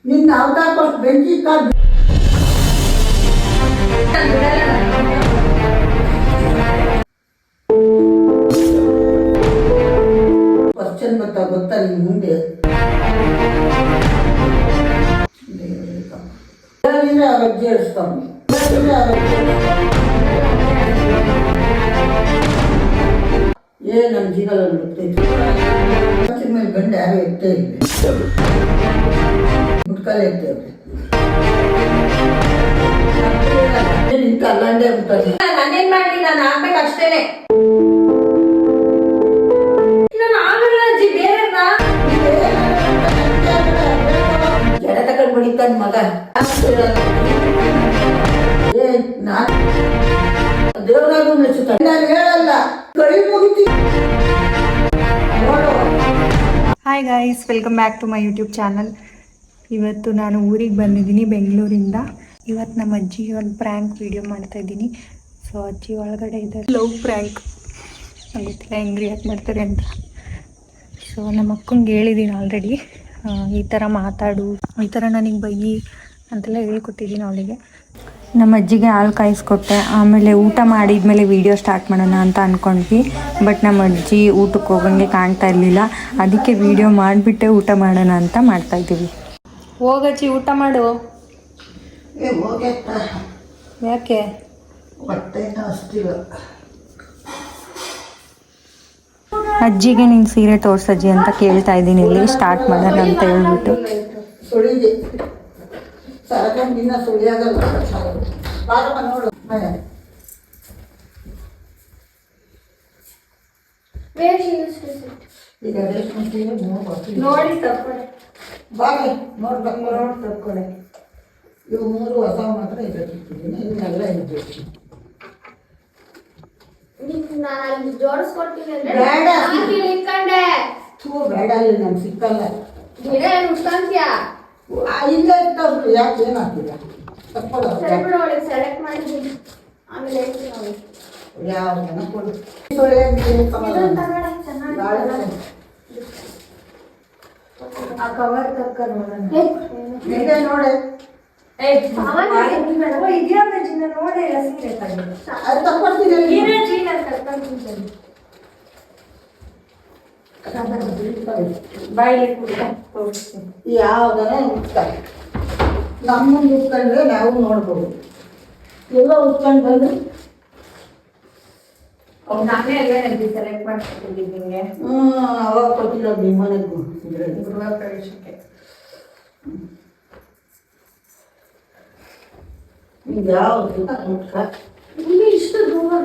ನಿನ್ನ ಅವತಾರ ಕೊಟ್ಟು ಬೆಂಕಿ ಕಾದು ಕ್ವಶನ್ ಗೊತ್ತಾ ನಿನ್ ಮುಂದೆ ಅಜ್ಜಿ ಹೇಳಿಸ್ತಾವ ನಮ್ಮ ಜೀವನ ಮೇಲೆ ಗಂಡ ಯಾರು ಎತ್ತೇ ಇಲ್ಲ ಮುಟ್ಕಾಲ ಎತ್ತೇವ್ರೆ ನಿಂತ ಅಲ್ಲಂಡೆ ಅಂತಾರೆ ನಾನೇನ್ ಮಾಡ್ಲಿ ನಾನು ಆಗ್ಬೇಕು ಅಷ್ಟೇನೆ ನಾನು ಆಗಲ್ಲ ಅಜ್ಜಿ ಬೇರೆನ ಜಡ ತಕೊಂಡ್ ಬಡಿತಾನ ಮಗ ದೇವರಾಗೂ ಮೆಚ್ಚುತ್ತಾನೆ ನಾನು ಹೇಳಲ್ಲ ಕಳಿ ಮುಗಿತಿ. Hi guys, welcome back to my YouTube channel. ಇವತ್ತು ನಾನು ಊರಿಗೆ ಬಂದಿದ್ದೀನಿ ಬೆಂಗಳೂರಿಂದ. ಇವತ್ತು ನಮ್ಮ ಅಜ್ಜಿಗೆ ಒಂದು ಪ್ರ್ಯಾಂಕ್ ವಿಡಿಯೋ ಮಾಡ್ತಾಯಿದ್ದೀನಿ. ಸೊ ಅಜ್ಜಿ ಒಳಗಡೆ ಇದ್ದಾರೆ. ಲವ್ ಪ್ರ್ಯಾಂಕ್ ಗೊತ್ತಿಲ್ಲ ಹೆಂಗೆ ರಿಯಾಕ್ಟ್ ಮಾಡ್ತಾರೆ ಅಂತ. ಸೊ ನಮ್ಮ ಅಕ್ಕಂಗೆ ಹೇಳಿದ್ದೀನಿ ಆಲ್ರೆಡಿ, ಈ ಥರ ಮಾತಾಡು, ಈ ಥರ ನನಗೆ ಬೈಯಿ ಅಂತೆಲ್ಲ ಹೇಳ್ಕೊಟ್ಟಿದ್ದೀನಿ ಅವಳಿಗೆ. ನಮ್ಮ ಅಜ್ಜಿಗೆ ಹಾಲು ಕಾಯಿಸ್ಕೊಟ್ಟೆ. ಆಮೇಲೆ ಊಟ ಮಾಡಿದ್ಮೇಲೆ ವೀಡಿಯೋ ಸ್ಟಾರ್ಟ್ ಮಾಡೋಣ ಅಂತ ಅಂದ್ಕೊಂಡ್ವಿ. ಬಟ್ ನಮ್ಮ ಅಜ್ಜಿ ಊಟಕ್ಕೆ ಹೋಗಂಗೆ ಕಾಣ್ತಾ ಇರಲಿಲ್ಲ. ಅದಕ್ಕೆ ವೀಡಿಯೋ ಮಾಡಿಬಿಟ್ಟೆ ಊಟ ಮಾಡೋಣ ಅಂತ ಮಾಡ್ತಾಯಿದ್ದೀವಿ. ಹೋಗಜ್ಜಿ ಊಟ ಮಾಡು. ಯಾಕೆ ಅಜ್ಜಿಗೆ ನಿನ್ನ ಸೀರೆ ತೋರ್ಸಜ್ಜಿ ಅಂತ ಕೇಳ್ತಾ ಇದ್ದೀನಿ. ಇಲ್ಲಿ ಸ್ಟಾರ್ಟ್ ಮಾಡೋಣ ಅಂತ ಹೇಳ್ಬಿಟ್ಟು ಸರಕಂಡಿನ ಸುಳಿಯಾಗಲ್ಲ ಬಾರಮ್ಮ ನೋಡು. ಈಗ ರೇಷ್ಮೆ ಸೀರೆ ನೋಡಿ ತಕ್ಕೊಳ್ಳಿ ಬಾಗೆ ನೋಡ್ಬೇಕು ನೋಡಿ ತಕ್ಕೊಳ್ಳಿ. ಇವು 3 ಹೊಸ ಮಾತ್ರ ಇಟ್ಟಿದ್ದೀನಿ, ಇವನ್ನೆಲ್ಲ ಇಡ್ಬೇಕು. ನಾನು ಜೋಡಿಸ್ಕೊಡ್ತೀನಿ ಬೇಡ ಇಟ್ಕೊಂಡೆ ಬೇಡ ಅಲ್ಲಿ ನಮ್ಗೆ ಸಿಕ್ಕಲ್ಲ. ಗಿಡ ಉಟ್ಕೊಂತೀಯಾ ಇಲ್ಲ ಇರ್ತಾವ್ರು ಯಾಕೆ ಏನಾಗ್ತಿಲ್ಲ ಸೆಲೆಕ್ಟ್ ಮಾಡಿದ್ದೀನಿ. ಆಮೇಲೆ ಯಾವ ಜನ ಕೊಡು ಆ ಕವರ್ ತಕ್ಕ ನೋಡೋಣ ನೋಡೆ ನೋಡೇ ಇಲ್ಲ ಸೀರೆ ಅದು ತಕ್ಕೊಡ್ತೀನಿ ಬಾಯಿಲಿ ತೋರಿಸ್ತೀನಿ. ಯಾವ್ದಾರ ಉಟ್ತಾರೆ ನಮ್ಮ ಮುಂದೆ ಉಟ್ಕೊಂಡ್ರೆ ನಾವು ನೋಡ್ಬೋದು. ಎಲ್ಲ ಉಟ್ಕೊಂಡು ಬಂದು ನಾನೇ ಅಲ್ಲೇ ಸೆಲೆಕ್ಟ್ ಮಾಡ್ಕೊಟ್ಟಿದ್ದೀನಿ ನಿಮಗೆ. ಅವಾಗ ಕೊಟ್ಟಿಲ್ಲ ಮನೆಗೂ ಗೃಹ ಪ್ರವೇಶಕ್ಕೆ. ಯಾವುದು ಇಲ್ಲಿ ಇಷ್ಟು ದೂರ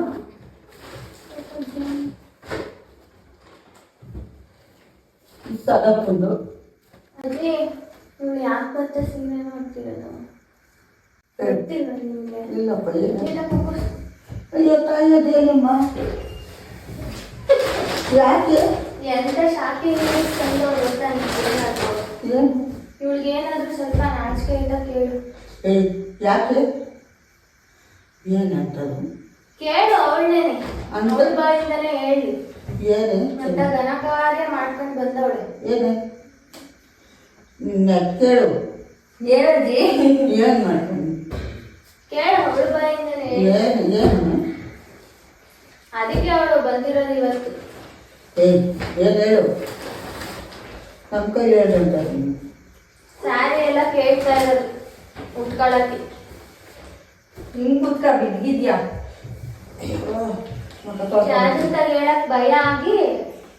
ಸದಕೊಂಡು ಅದೇ ನೀವು ಯಾಕೆ ಮತ್ತೆ ಸೀರೆ ಮಾಡ್ತಿರೋದು ಗೊತ್ತಿಲ್ಲ ನಿಮಗೆ. ಇಲ್ಲಪ್ಪ ಅಯ್ಯೋ ತಾಯಿಯದೇನಮ್ಮ ಯಾಕೆ ಎಂತ ಶಾಕಿಂಗ್ ತಂದು ಗೊತ್ತಾ ಏನು ಇವಳಿಗೆ ಏನಾದರೂ ಸ್ವಲ್ಪ ನಾಚಿಕೆ ಇಲ್ಲ ಕೇಳು. ಯಾಕೆ ಏನಂತದು ಕೇಳು ಅವಳೇನೆ ಅವಳ ಬಾಯಿಂದಲೇ ಹೇಳಿ. ಏನೇ ಅಂತ ಗಣಕಾರ್ಯ ಮಾಡ್ಕೊಂಡು ಬಂದವಳೆ. ಏನೇ ನಿನ್ನ ಕೇಳು ಹೇಳಜ್ಜಿ ಏನು ಮಾಡ್ಕೊಂಡು ಕೇಳು ಅವಳ ಬಾಯಿಂದಲೇ ಹೇಳಿ. ಏನು ಅದಕ್ಕೆ ಅವಳು ಬಂದಿರೋದು ಇವತ್ತು. ಏನು ಹೇಳು ನಮ್ಮ ಕೈಲಿ ಹೇಳ್ತಾರೆ. ಸ್ಯಾರಿ ಎಲ್ಲ ಕೇಳ್ತಾ ಇರೋದು ಉಟ್ಕೊಳಕ್ಕೆ. ಹಿಂಗೆ ಕುತ್ಕ ಬಿದ್ದಿದ್ಯಾ? ಜಾಗೃತಾಗಿ ಹೇಳಕ್ ಭಯ ಆಗಿ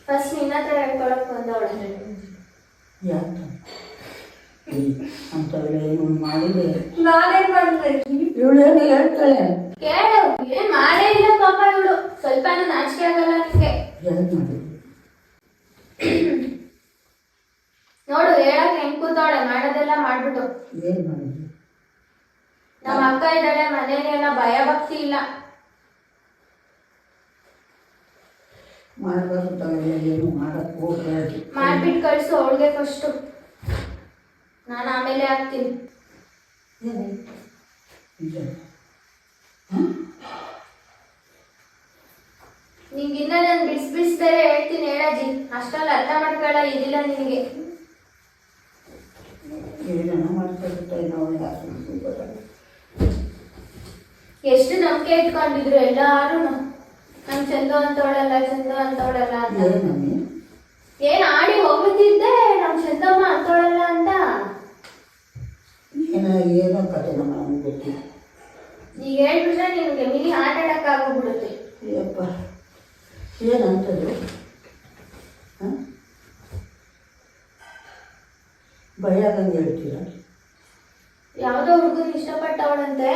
ಫಸ್ಟ್ ನಿನ್ನ ಹತ್ರ ಹೇಳ್ಕೊಳಕ್ ಬಂದವಳೆ. ಯಾಕೆ ಅಂತವೆಲ್ಲ ಏನು ಮಾಡಿದೆ? ನಾನೇನ್ ಮಾಡಿದೆ? ಇವಳೇನು ಹೇಳ್ತಾಳೆ? ಕೇಳು ಏನ್ ಮಾಡೇ ಇಲ್ಲ ಪಾಪ ಇವಳು. ಸ್ವಲ್ಪ ನಾಚಿಕೆ ಆಗಲ್ಲ ನಿಂಗೆ? ಏನು ಮಾಡಿದೆ ನೋಡು ಹೇಳಕ್ ಹೆಂಗ್ ಕೂತವಳೆ, ಮಾಡೋದೆಲ್ಲ ಮಾಡ್ಬಿಟ್ಟು. ಏನು ಮಾಡಿದೆ? ನಮ್ಮ ಅಕ್ಕ ಇದ್ದಾಳೆ ಮನೇಲಿ, ಎಲ್ಲ ಭಯ ಭಕ್ತಿ ಇಲ್ಲ. ಮಾಡಬಾರ್ದು ಏನು ಮಾಡಕ್ ಹೋಗ್ಬೇಡಿ. ಮಾಡ್ಬಿಟ್ಟು ಕಳ್ಸು ಅವಳಿಗೆ ಫಸ್ಟು, ನಾನು ಆಮೇಲೆ ಹಾಕ್ತೀನಿ. ನಿಂಗಿನ್ನ ನಾನು ಬಿಡಿಸ್ಬೇರೆ ಹೇಳ್ತೀನಿ ಹೇಳಜ್ಜಿ. ಅಷ್ಟೊಂದು ಅರ್ಥ ಮಾಡ್ಕೊಳ್ಳ ಇದಿಲ್ಲ ನಿನಗೆ. ಏನೇನೋ ಮಾಡ್ಕೊಳ್ತಾ ನಾವು ಯಾರು ಗೊತ್ತಾಗ. ಎಷ್ಟು ನಂಬಿಕೆ ಇಟ್ಕೊಂಡಿದ್ರು ಎಲ್ಲಾರು ನಮ್ ಚಂದು ಅಂತವಳಲ್ಲ ಚಂದು ಅಂತವಳಲ್ಲ ಅಂತ. ಏನಮ್ಮಿ ಏನ್ ಆಡಿ ಹೋಗ್ಬಿಟ್ಟಿದ್ದೆ ನಮ್ ಚಂದಮ್ಮ ಅಂತವಳಲ್ಲ ಅಂತ. ಏನೋ ಕತೆ ನಮ್ಗೆ ಗೊತ್ತಿಲ್ಲ. ಈಗ ಹೇಳ್ಬಿಟ್ರೆ ನಿಮ್ಗೆ ಮಿನಿ ಹಾರ್ಟ್ ಅಟ್ಯಾಕ್ ಆಗೋಗ್ಬಿಡುತ್ತೆ. ಅಯ್ಯಪ್ಪ ಏನಂತದ್ದು ಭಯ ಆಗಂಗೆ ಹೇಳ್ತೀರ. ಯಾವ್ದೋ ಹುಡುಗನ್ ಇಷ್ಟಪಟ್ಟವಳಂತೆ.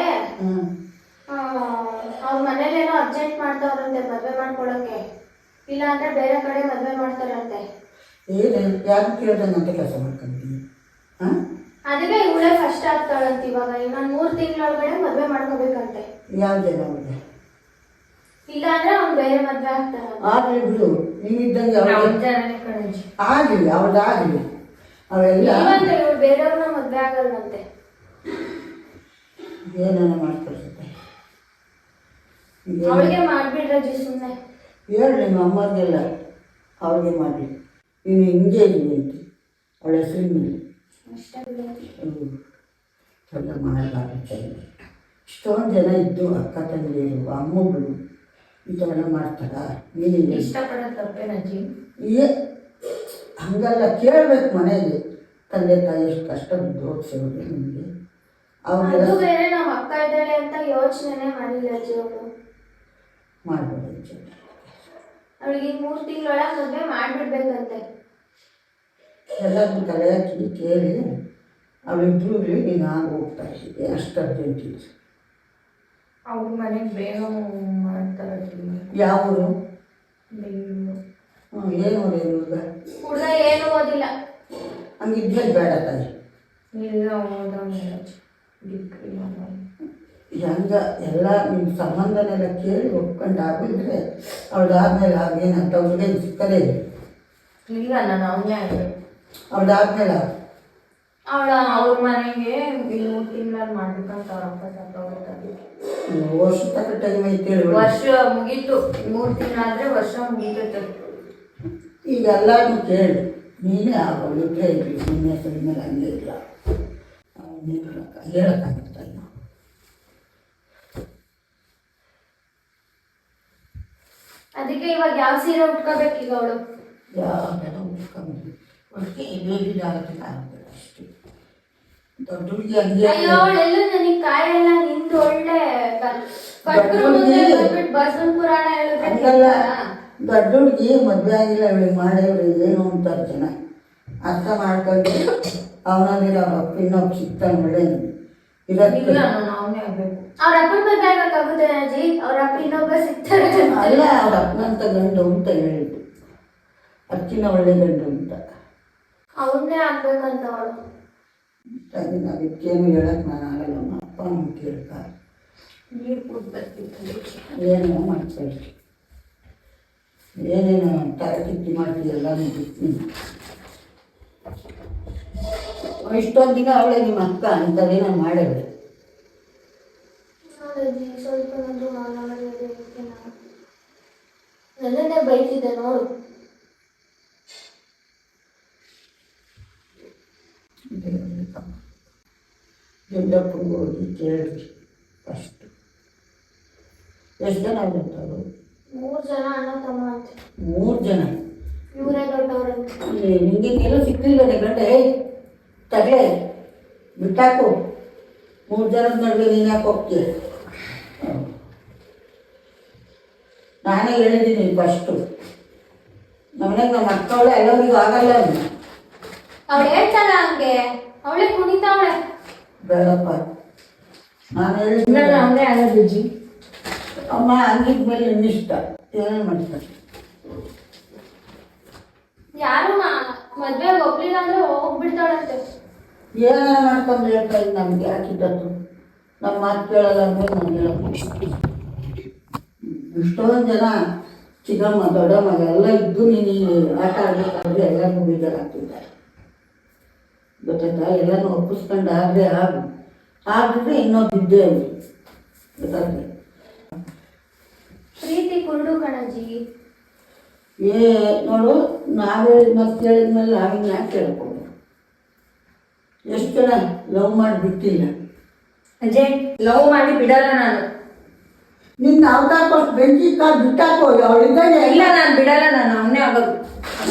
ಅವ್ರ ಮನೇಲೇನೋ ಅರ್ಜೆಂಟ್ ಮಾಡ್ತಾವ್ರಂತೆ ಮದ್ವೆ ಮಾಡ್ಕೊಳಕ್ಕೆ, ಇಲ್ಲ ಅಂದ್ರೆ ಬೇರೆ ಕಡೆ ಮದ್ವೆ ಮಾಡ್ತಾರಂತೆ. ಏನೇನು ಯಾರು ಕೇಳ್ದಂಗಂತ ಕೆಲಸ ಮಾಡ್ಕೊಂಡಿದ್ದೀನಿ. ಅದಕ್ಕೆ ಇವಳೇ ಫಸ್ಟ್ ಆಗ್ತಾಳಂತ. ಇವಾಗ ಇನ್ನೊಂದ್ 3 ತಿಂಗಳೊಳಗಡೆ ಮದ್ವೆ ಮಾಡ್ಕೋಬೇಕಂತೆ. ಯಾವ ಜನ ಅವ್ರಿಗೆ ಇಲ್ಲ ಅಂದ್ರೆ ಅವ್ನು ಬೇರೆ ಮದ್ವೆ ಆಗ್ತಾರ. ಆಗ್ಲಿ ಬಿಡು, ನೀವಿದ್ದಂಗೆ ಆಗಲಿ ಅವ್ರದ್ದಾಗಲಿ ಅವೆಲ್ಲ. ಇವಳು ಬೇರೆಯವ್ರನ್ನ ಮದ್ವೆ ಆಗಲ್ವಂತೆ. ಏನಾನ ಮಾಡ್ಕೊಳ್ಸುತ್ತೆ. ಅವಳಿಗೆ ಮಾಡ್ಬಿಡ್ರಜ್ಜಿ ಸುಮ್ಮನೆ. ಹೇಳಿ ನಿಮ್ಮ ಅಮ್ಮರಿಗೆಲ್ಲ ಅವ್ರಿಗೆ ಮಾಡಲಿ. ನೀನು ಹಿಂಗೆ ಇರಲಿ ಅಂತ ಅವಳ ಹೆಸರಿನ ಮೇಲೆ ಎಲ್ಲ ಮಾಡಲಾಗುತ್ತೆ. ಇಷ್ಟೊಂದು ಜನ ಇದ್ದು ಅಕ್ಕ ತಂಗಿಯರು ಅಮ್ಮಗಳು ಈ ಥರ ಮಾಡ್ತಾರ. ನೀನು ಇಷ್ಟಪಡೋದು ತಪ್ಪೇನಜ್ಜಿ? ಹಂಗಲ್ಲ, ಕೇಳಬೇಕು ಮನೆಯಲ್ಲಿ ತಂದೆ ತಾಯಿ ಎಷ್ಟು ಕಷ್ಟ ಬಿದ್ದು ಓದಿಸೋದು ನಿಮಗೆ. ಅವ್ರಿಗೆಲ್ಲ ಬೇರೆ ನಮ್ಮ ಅಕ್ಕ ಇದ್ದಾಳೆ ಅಂತ ಯೋಚನೆ ಮಾಡಿಲ್ಲ ಅಜ್ಜಿ. ಅವಳು ಮಾಡ್ಬೋದು. ಅವಳಿಗೆ 3 ತಿಂಗಳೊಳಗೆ ಮದುವೆ ಮಾಡಿಬಿಡ್ಬೇಕಂತೆ. ಎಲ್ಲರೂ ತಲೆ ಹಾಕಿ ಕೇಳಿ ಅವಳಿಬ್ರು ನೀನು ಆಗ ಹೋಗ್ತಾ ಇದ್ದೆ. ಅಷ್ಟು ಅರ್ಜೆಂಟ್ ಇಲ್ಲ. ಅವ್ರ ಮನೆಗೆ ಬೇಗ ಮಾಡ್ತಾರೆ. ಯಾವ ಊರು? ಬೆಂಗಳೂರು. ಏನು ಹುಡುಗ? ಹುಡುಗ ಏನು ಓದಿಲ್ಲ. ಹಂಗಿದ್ಮೇಲೆ ಬೇಡ ತಾಯಿ. ಇಲ್ಲ ಹೆಂಗ ಎಲ್ಲ ನಿಮ್ಮ ಸಂಬಂಧನೆಲ್ಲ ಕೇಳಿ ಒಪ್ಕೊಂಡು ಆಗಿದ್ರೆ ಅವಳಾದ್ಮೇಲೆ ಆಗೇನಂತ ಅವ್ರಿಗೇನು ಸಿಕ್ಕದೇ ಇಲ್ಲ. ಇಲ್ಲ ನಾನು ಅವನೇ ಆಗಬೇಕು. ಅವಳಾದ್ಮೇಲೆ ಅವ್ರ ಮನೆಗೆ 3 ತಿಂಗಳಲ್ಲಿ ಮಾಡ್ಬೇಕಂತ ಅವ್ರ ಅಪ್ಪ ಸತ್ತೋಗ್ತಾರೆ. ವರ್ಷ ತಕ್ಕ ಟೈಮ್ ಐತೆ. ವರ್ಷ ಮುಗೀತು. 3 ತಿಂಗಳಾದ್ರೆ ವರ್ಷ ಮುಗೀತೈತೆ. ಈಗ ಎಲ್ಲರೂ ಕೇಳಿ ನೀನೇ ಆಗೋಳಿದ್ರೆ ಇರಲಿ. ನಿನ್ನ ಹೆಸರಿ ಮೇಲೆ ಹಂಗೆ ಇಲ್ಲ. ಹೇಳೋಕ್ಕಾಗುತ್ತಾ ಇಲ್ಲ. ಅದಕ್ಕೆ ಇವಾಗ ಯಾವ ಸೀರೆ ಉಟ್ಕೋಬೇಕು ಈಗ ಅವಳು? ಯಾವೆಲ್ಲ ಉಟ್ಕೊಂಡು ಒಟ್ಟಿಗೆ ಬೇಡಿದಾಗುತ್ತೆ ಆಗುತ್ತೆ ಅಷ್ಟೇ. ದೊಡ್ಡ ಹುಡುಗಿ ಹಂಗೆ. ಅಯ್ಯೋ ಅವಳೆಲ್ಲ ನನಗೆ ಕಾಯೆಲ್ಲ ನಿಂದು ಒಳ್ಳೆ ಬಸವನ ಪುರಾಣ ಹಂಗಲ್ಲ, ದೊಡ್ಡ ಹುಡುಗಿ ಮದುವೆ ಆಗಿಲ್ಲ ಅವಳಿಗೆ ಮಾಡೇವ್ರಿ ಏನು ಅಂತಾರೆ ಜನ. ಅರ್ಥ ಮಾಡ್ಕೊಂಡು ಅವನಲ್ಲಿರೋ ಅವ್ರ ಅಪ್ಪ ಇನ್ನೊಬ್ಬ ಸಿಗ್ತಾನೆ ಒಳ್ಳೆ ಇರೋದಿಲ್ಲ. ಅವನೇ ಆಗಬೇಕು. ಅವ್ರ ಅಪ್ಪನ ಮದುವೆ ಆಗಕ್ಕಾಗುತ್ತೆ ಅಜ್ಜಿ? ಅವ್ರ ಅಪ್ಪ ಇನ್ನೊಬ್ಬ ಸಿಗ್ತಾರೆ. ಅಲ್ಲ, ಅವ್ರ ಅಪ್ಪನಂತ ಗಂಡು ಅಂತ ಹೇಳಿದ್ದು. ಅಕ್ಕಿನ ಒಳ್ಳೆ ಗಂಡು ಅಂತ. ಅವನ್ನೇ ಆಗ್ಬೇಕಂತ ಅವಳು. ನಾವು ಇದಕ್ಕೇನು ಹೇಳಕ್ಕೆ ನಾನು ಆಗಲ್ಲ. ನಮ್ಮ ಅಪ್ಪ ನಮ್ಮ ಕೇಳ್ತಾರೆ. ನೀರು ಕುದ್ದು ಬರ್ತಿತ್ತು. ಏನೇನೋ ಮಾಡ್ಕೊಳ್ಳಿ. ಏನೇನು ತರಕಿತ್ತಿ ಮಾಡ್ತೀಯಲ್ಲ ಬಿಡ್ತೀನಿ. ಇಷ್ಟೊಂದು ದಿನ ಅವಳೇ ನಿಮ್ಮ ಅಕ್ಕ ಅಂತಲೇ ನಾನು ಮಾಡೇವೆ. ಸ್ವಲ್ಪ ನನ್ನನ್ನೇ ಬೈತಿದ್ದೆ ನೋಡು. ದೊಡ್ಡಪ್ಪನಿಗೆ ಹೋಗಿ ಕೇಳಿದ್ವಿ ಫಸ್ಟ್. ಎಷ್ಟು ಜನ ಬರ್ತಾರು? 3 ಜನ ಅಣ್ಣ ತಮ್ಮ ಅಂತ. 3 ಜನ? ಇವರೇ ದೊಡ್ಡವ್ರಂತ. ನಿಂಗೆ ಎಲ್ಲೂ ಸಿಕ್ಲಿಲ್ಲದೆ ಗಂಟೆ ತಗಲೆ ಬಿಟ್ಟಾಕು. 3 ಜನದ ನಡುವೆ ನೀನು ಯಾಕೆ ಹೋಗ್ತೀಯ? ನಾನೇ ಹೇಳಿದ್ದೀನಿ ಫಸ್ಟು. ನಮ್ಮನೆಗೆ ನಮ್ಮ ಅಕ್ಕವಳೆ ಎಲ್ಲರಿಗೂ ಆಗಲ್ಲ. ಅವಳು ಹೇಳ್ತಾಳ ಹಂಗೆ, ಅವಳೇ ಕುಣಿತಾವಳೆ. ಬೇಡಪ್ಪ, ನಾನು ಹೇಳಿದ್ಮೇಲೆ ಅವನೇ ಆಗೋದು ಅಜ್ಜಿ. ಅಮ್ಮ ಅಂದಿದ್ಮೇಲೆ ಇನ್ನಿಷ್ಟ ಏನೇನು ಮಾಡ್ತಾರೆ. ಯಾರು ಮದ್ವೆಗೆ ಒಪ್ಲಿಲ್ಲ ಅಂದ್ರೆ ಹೋಗ್ಬಿಡ್ತಾಳಂತೆ. ಏನೇನು ಮಾಡ್ಕೊಂಡು ಹೇಳ್ತಾ ಇದ್ದು ನಮ್ಗೆ ಹಾಕಿದ್ದದ್ದು. ನಮ್ಮ ಮಾತು ಕೇಳಲ್ಲ ಅಂದ್ರೆ ನಾನು ಹೇಳೋದು. ಇಷ್ಟೊಂದು ಜನ ಚಿಕ್ಕಮ್ಮ ದೊಡ್ಡಮ್ಮ ಎಲ್ಲ ಇದ್ದು ನೀನು ಆಟ ಆಡಬೇಕಾದ್ರೆ ಎಲ್ಲರಿಗೂ ಬೇಜಾರಾಗ್ತಿದ್ದಾರೆ. ಗೊತ್ತಾಯ್ತಾ? ಎಲ್ಲನೂ ಒಪ್ಪಿಸ್ಕೊಂಡು ಆದರೆ ಆಗಿದ್ರೆ ಇನ್ನೊಂದು ಇದ್ದೇ ಅವ್ರು. ಗೊತ್ತಾಗ್ತದೆ? ಪ್ರೀತಿ ಕುರುಡು ಕಣಜಿ. ನೋಡು, ನಾವೇ ಮತ್ತೆ ಕೇಳಿದ್ಮೇಲೆ ನಾವಿನ್ನು ಯಾಕೆ ಕೇಳ್ಕೊಂಡು ಎಷ್ಟು ಜನ ಲವ್ ಮಾಡಿ ಬಿಟ್ಟಿಲ್ಲ. ಅಜಯ್ ಲವ್ ಮಾಡಿ ಬಿಡಲ್ಲ ನಾನು. ನಿನ್ನ ಅವತಾರ ಕೊಟ್ಟು ಬೆಂಕಿ ಕಾಲು ಬಿಟ್ಟಾಕೋ ಅವಳಿದ್ದಾನೆ. ಇಲ್ಲ ನಾನು ಬಿಡಲ್ಲ, ನಾನು ಅವನೇ ಆಗೋದು.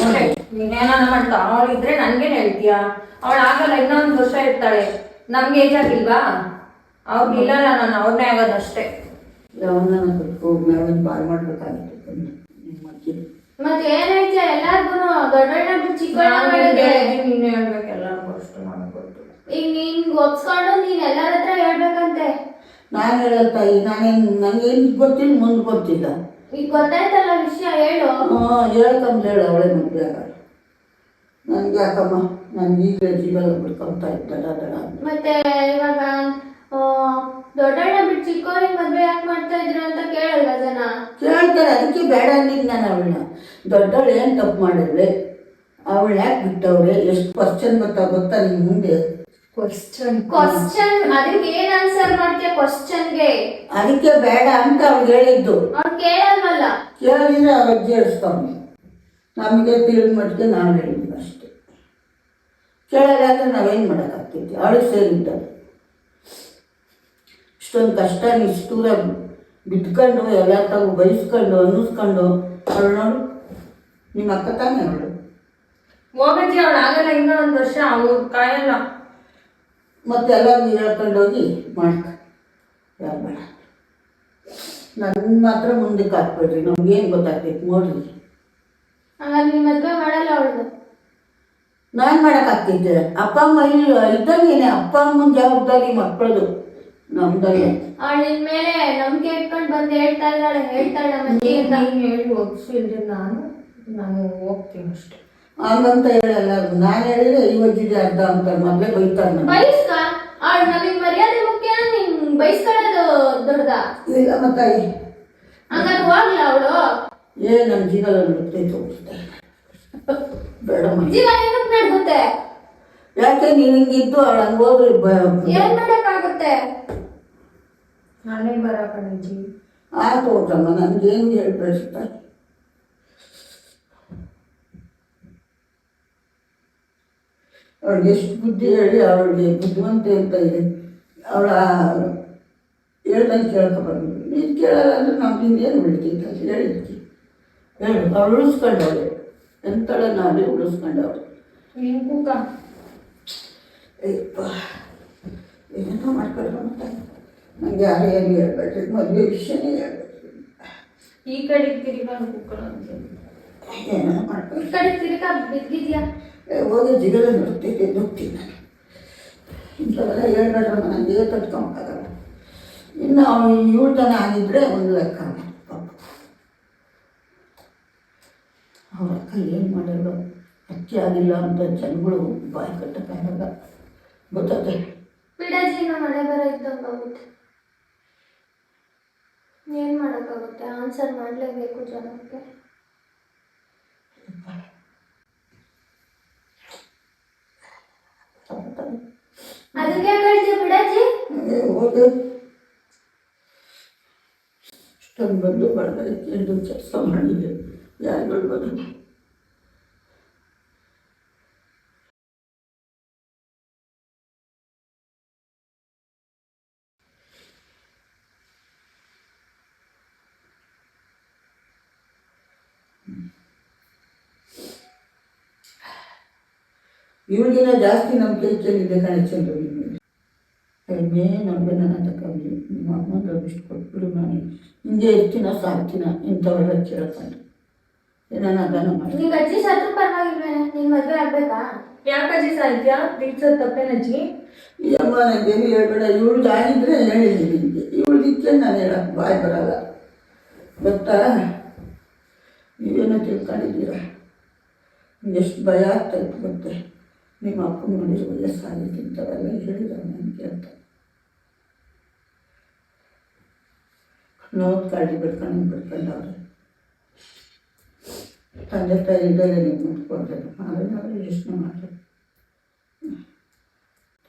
ನೀನೇನಾನ ಮಾಡ್ತಾ ಅವಳಿದ್ರೆ ನನ್ಗೇನು ಹೇಳ್ತೀಯಾ? ಅವಳು ಆಗಲ್ಲ, ಇನ್ನೊಂದು ವರ್ಷ ಇರ್ತಾಳೆ. ನಮ್ಗೆ ಏಜ್ ಆಗಿಲ್ವಾ? ಅವ್ರಿಗೆ ಇಲ್ಲಲ್ಲ, ನಾನು ಅವ್ರನ್ನೇ ಆಗೋದು ಅಷ್ಟೇ. ಯಾವನ್ನ ಮೇಡಮ್ ಬಾಯ್ ಮಾಡ್ಬೇಕಾಗಿತ್ತು ನಿಮ್ಮ ಅಜ್ಜಿ. ಮತ್ತೆ ಏನ್ ಹೇಳ್ತೀಯ? ಎಲ್ಲಾರ್ಗು ದೊಡ್ಡ ನೀನು ಹೇಳ್ಬೇಕು ಎಲ್ಲರಿಗೂ ಅಷ್ಟು ನನಗೆ ಗೊತ್ತು. ಈಗ ನೀನ್ ಒಪ್ಸ್ಕೊಂಡು ನೀನ್ ಎಲ್ಲರ ಹತ್ರ ಹೇಳ್ಬೇಕಂತೆ. ನಾನು ಹೇಳಲ್ಲ ತಾಯಿ, ನನಗೇನು ಗೊತ್ತಿಲ್ಲ, ಮುಂದೆ ಗೊತ್ತಿಲ್ಲ. ಈಗ ಗೊತ್ತಾಯ್ತಲ್ಲ ವಿಷಯ, ಹೇಳು. ಹೇಳ್ಕಂದು ಹೇಳು, ಅವಳೇ ಮದುವೆ ಆಗ. ನನಗೆ ಯಾಕಮ್ಮ, ನನಗೆ ಈಗ ಜೀವನ ಬಿಡ್ಕೊತಾ ಇದ್ದಾಳ. ಮತ್ತೆ ಇವಾಗ ದೊಡ್ಡಣ್ಣ ಬಿಟ್ಟು ಚಿಕ್ಕವ್ರಿಗೆ ಮದ್ವೆ ಯಾಕೆ ಮಾಡ್ತಾ ಇದ್ರು ಅಂತ ಕೇಳಲ್ವಾ ಜನ? ಕೇಳ್ತಾರೆ, ಅದಕ್ಕೆ ಬೇಡ ಅಂದಿದ್ದು ನಾನು ಅವಳನ್ನ. ದೊಡ್ಡವಳು ಏನು ತಪ್ಪು ಮಾಡಿದ್ಲೆ, ಅವಳು ಯಾಕೆ ಬಿಟ್ಟವ್ರೆ? ಎಷ್ಟು ಕ್ವಶನ್ ಗೊತ್ತಾ ನಿನ್ ಮುಂದೆ? ಕ್ವಶನ್ ಅದಕ್ಕೆ ಏನ್ ಆನ್ಸರ್ ಮಾಡ್ತೀಯ ಕ್ವಶನ್ಗೆ? ಅದಕ್ಕೆ ಬೇಡ ಅಂತ ಅವ್ಳು ಹೇಳಿದ್ದು. ಅವ್ರು ಕೇಳಲ್ವಲ್ಲ. ಕೇಳಿದ್ರೆ ಅವ್ರ ಅಜ್ಜಿ ಹೇಳ್ಸ್ತಾವೆ. ನಮಗೆ ತಿಳಿದ ಮಟ್ಟಿಗೆ ನಾವು ಹೇಳಿದ್ವಿ ಅಷ್ಟೇ. ಕೇಳಲ್ಲ ಅಂದ್ರೆ ನಾವೇನು ಮಾಡೋಕ್ಕಾಗ್ತೈತಿ? ಅವಳಿಗೆ ಸೇರಿದ್ದಳು. ಇಷ್ಟೊಂದು ಕಷ್ಟ ನಿಷ್ಠೂರ ಬಿದ್ಕೊಂಡು ಎಲ್ಲ ತಾವು ಬಯಸ್ಕೊಂಡು ಅನ್ನಿಸ್ಕೊಂಡು ಅವಳು ನೋಡು, ನಿಮ್ಮ ಅಕ್ಕ ತಾನೇ ಅವಳು. ಹೋಗಜ್ಜಿ, ಅವಳು ಆಗಲ್ಲ, ಇನ್ನೂ ಒಂದು ವರ್ಷ ಅವ್ರು ಕಾಯಲ್ಲ. ಮತ್ತೆಲ್ಲ ಹೇಳ್ಕೊಂಡು ಹೋಗಿ ಮಾಡ್ಕ, ಯಾರು ಬೇಡ. ನನ್ನ ಮಾತ್ರ ಮುಂದಕ್ಕೆ ಹಾಕ್ಬೇಡ್ರಿ, ನಮ್ಗೇನು ಗೊತ್ತಾಗ್ತೈತಿ ನೋಡ್ರಿ. ಹಾಗಾದ್ರೆ ನೀನ್ ಮದ್ವೆ ಮಾಡಲ್ಲ ಅವಳು? ನಾನು ಮಾಡೋಕ್ಕಾಗ್ತೈತೆ? ಅಪ್ಪ ಅಮ್ಮ ಇದ್ದಂಗೇನೆ, ಅಪ್ಪ ಅಮ್ಮನ ಜವಾಬ್ದಾರಿ ಮಕ್ಕಳದು, ನಮ್ದಲ್ಲ. ಅವಳು ನಿನ್ ಮೇಲೆ ನಂಬಿಕೆ ಇಟ್ಕೊಂಡು ಬಂದು ಹೇಳ್ತಾಳೆ ಮತ್ತೆ ಹೇಳಿ ಒಪ್ಸಿಲ್ರಿ. ನಾನು ಹೋಗ್ತೀನಿ ಅಷ್ಟೇ. ಹಂಗಂತ ಹೇಳಲ್ಲ, ನಾನು ಹೇಳಿದ್ರೆ ಇವತ್ತಿದೆ ಅರ್ಧ ಅಂತಾರೆ, ಮೊದಲೇ ಬೈತಾರೆ. ಬೈಸ್ಕ ಅವಳು ನಮಗ್ ಮರ್ಯಾದೆ ಮುಖ್ಯ, ನೀನ್ ಬೈಸ್ಕೊಳ್ಳೋದು ದೊಡ್ಡದ? ಇಲ್ಲ ಮತ್ತಾಯಿ, ಹಂಗಾದ್ರೆ ಹೋಗ್ಲ ಅವಳು? ನಮ್ಮ ಜೀವನ ನಡ್ತೈತೆ ಹೋಗ್ತದೆ. ಬೇಡ ಜೀವ ಏನಕ್ಕೆ ನಡ್ಗುತ್ತೆ? ಯಾಕೆ ನೀನು ಹಿಂಗಿದ್ದು ಅವಳು ಹಂಗೆ ಹೋದ್ರೆ ಏನ್ ಮಾಡಕ್ಕಾಗುತ್ತೆ? ನಾನೇ ಬರಕಣಜ್ಜಿ. ಆಯ್ತು ಹೋಗಮ್ಮ, ನನಗೇನು ಹೇಳ್ಬೇಡ್ತಾರೆ. ಅವಳಿಗೆ ಎಷ್ಟು ಬುದ್ಧಿ ಹೇಳಿ ಅವಳಿಗೆ ಬುದ್ಧಿವಂತೆ ಅಂತ ಇದೆ. ಅವಳ ಹೇಳ್ದಂಗೆ ಕೇಳ್ಕೊಬಾರ್ದು. ನೀನು ಕೇಳಲ್ಲ ಅಂದ್ರೆ ನಾವು ನಿಂಗೇನು ಬೆಳಿತೈತೆ ಅಂತ ಹೇಳಿದ್ವಿ. ಹೇಳು, ಅವಳು ಉಳಿಸ್ಕೊಂಡವಳೆ, ಎಂತಳೆ ನಾವೇ ಉಳಿಸ್ಕೊಂಡವಳೆ. ನೀನು ಕೂಕ ಅಯ್ಯಪ್ಪ, ಏನೇನೋ ಮಾಡ್ಕೊಳ್ಳೋ ಅಂತ. ನನಗೆ ಯಾರು ಏನು ಹೇಳ್ಬೇಡ್ರಿ, ಮದುವೆ ವಿಷಯನೇ ಹೇಳ್ಬೇಡ್ರಿ. ಈ ಕಡೆ ತಿರುಗಾನು ಕೂಕಲ್ಲ ಅಂತ ಏನೇನೋ ಈ ಮಾಡ್ಕೊಳ್ಳಿ. ಕಡೆ ತಿರ್ಗಾ ಬಿದ್ದಿದ್ಯಾ? ಹೋಗಿ ಜಿಗದ ನೋಡ್ತೈತೆ, ನುಗ್ತೀನಿ ನಾನು. ಇಂಥವೆಲ್ಲ ಹೇಳ್ಬೇಡ್ರಮ್ಮ, ನನಗೆ ತಡ್ಕೊಂಬಕ್ಕಾಗಲ್ಲ. ಇನ್ನು ಅವನು ಇವಳ್ತನ ಆಗಿದ್ರೆ ಒಂದು ಲೆಕ್ಕ. ಪಾಪ ಅವ್ರ ಅಕ್ಕ ಏನು ಮಾಡಲ್ಲ, ಅಕ್ಕಿ ಆಗಿಲ್ಲ ಅಂತ ಜನಗಳು ಬಾಯಿ ಕಟ್ಟಕ್ಕಾಗಲ್ಲ, ಗೊತ್ತದೆ. ಬಿಡಜ್ಜಿ, ನಮ್ಮ ಮನೆ ಬರ ಇದ್ದಂಗೆ ಆಗುತ್ತೆ. ಏನ್ ಮಾಡಕ್ಕಾಗುತ್ತೆ? ಆನ್ಸರ್ ಮಾಡ್ಲೇಬೇಕು ಜನಕ್ಕೆ. ಅದಕ್ಕೆ ಕಳ್ತೀವಿ ಬಿಡಜ್ಜಿ. ಹೋಗಿ ಇಷ್ಟೊಂದು ಬಂದು ಬಡದಕ್ಕೆ ಎಂದು ಕೆಲಸ ಮಾಡಿದೆ, ಯಾರುಗಳು ಬರೋದು? ಇವಳಿಗಿನ ಜಾಸ್ತಿ ನಮ್ಮ ಕೈ ಚೆಲ್ಲಿದೆ ಕನೆಕ್ಷನ್. ಕಡಿಮೆ ನಮಗೆ ನನ್ನ ಕಮ್ಮಿ. ನಿಮ್ಮ ಅಮ್ಮನ ಇಷ್ಟು ಕೊಟ್ಬಿಡು, ನಾನು ಹಿಂಗೆ ಇರ್ತೀನ ಸಾಕ್ತೀನ ಇಂಥವೆಲ್ಲ ಕೇಳ್ಕೊಂಡು ಏನಾನ ಅದನ್ನು ಮಾಡಿ. ಈಗ ಅಜ್ಜಿ ಸತ್ರು ಪರವಾಗಿಲ್ವೇನೆ? ನಿನ್ ಮದ್ವೆ ಆಗ್ಬೇಕಾ? ಯಾಕಜ್ಜಿ ಸಾಹಿತ್ಯ ಪ್ರೀತಿಸೋದು ತಪ್ಪೇನಜ್ಜಿ? ಈ ಅಮ್ಮ ನನಗೇನು ಹೇಳ್ಬೇಡ, ಇವಳ್ದು ಆಗಿದ್ರೆ ಹೇಳಿದ್ದೀನಿ ನಿಮಗೆ. ಇವಳ್ದಿಕ್ಕೆ ನಾನು ಹೇಳಕ್ಕೆ ಬಾಯ್ ಬರಲ್ಲ, ಗೊತ್ತಾ? ನೀವೇನೋ ತಿಳ್ಕೊಂಡಿದ್ದೀರ, ಎಷ್ಟು ಭಯ ಆಗ್ತಾಯಿತ್ತು ಗೊತ್ತೆ. ನಿಮ್ಮ ಅಪ್ಪ ನೋಡಿದ್ರೆ ವಯಸ್ಸಾಗಿತ್ತು, ಇಂಥವೆಲ್ಲ ಹೇಳಿದ್ರು ನಾನು ಕೇಳ್ತಾ. ನೋವು ಕಾಳಜಿ ಬಿಡ್ಕೊಂಡವ್ರೆ. ತಂದೆ ತಾಯಿ ಇದ್ದಲ್ಲೇ ನೀವು ಮುಟ್ಕೊಳ್ತಾರೆ, ಅದನ್ನು ಯೋಚನೆ ಮಾಡಿ.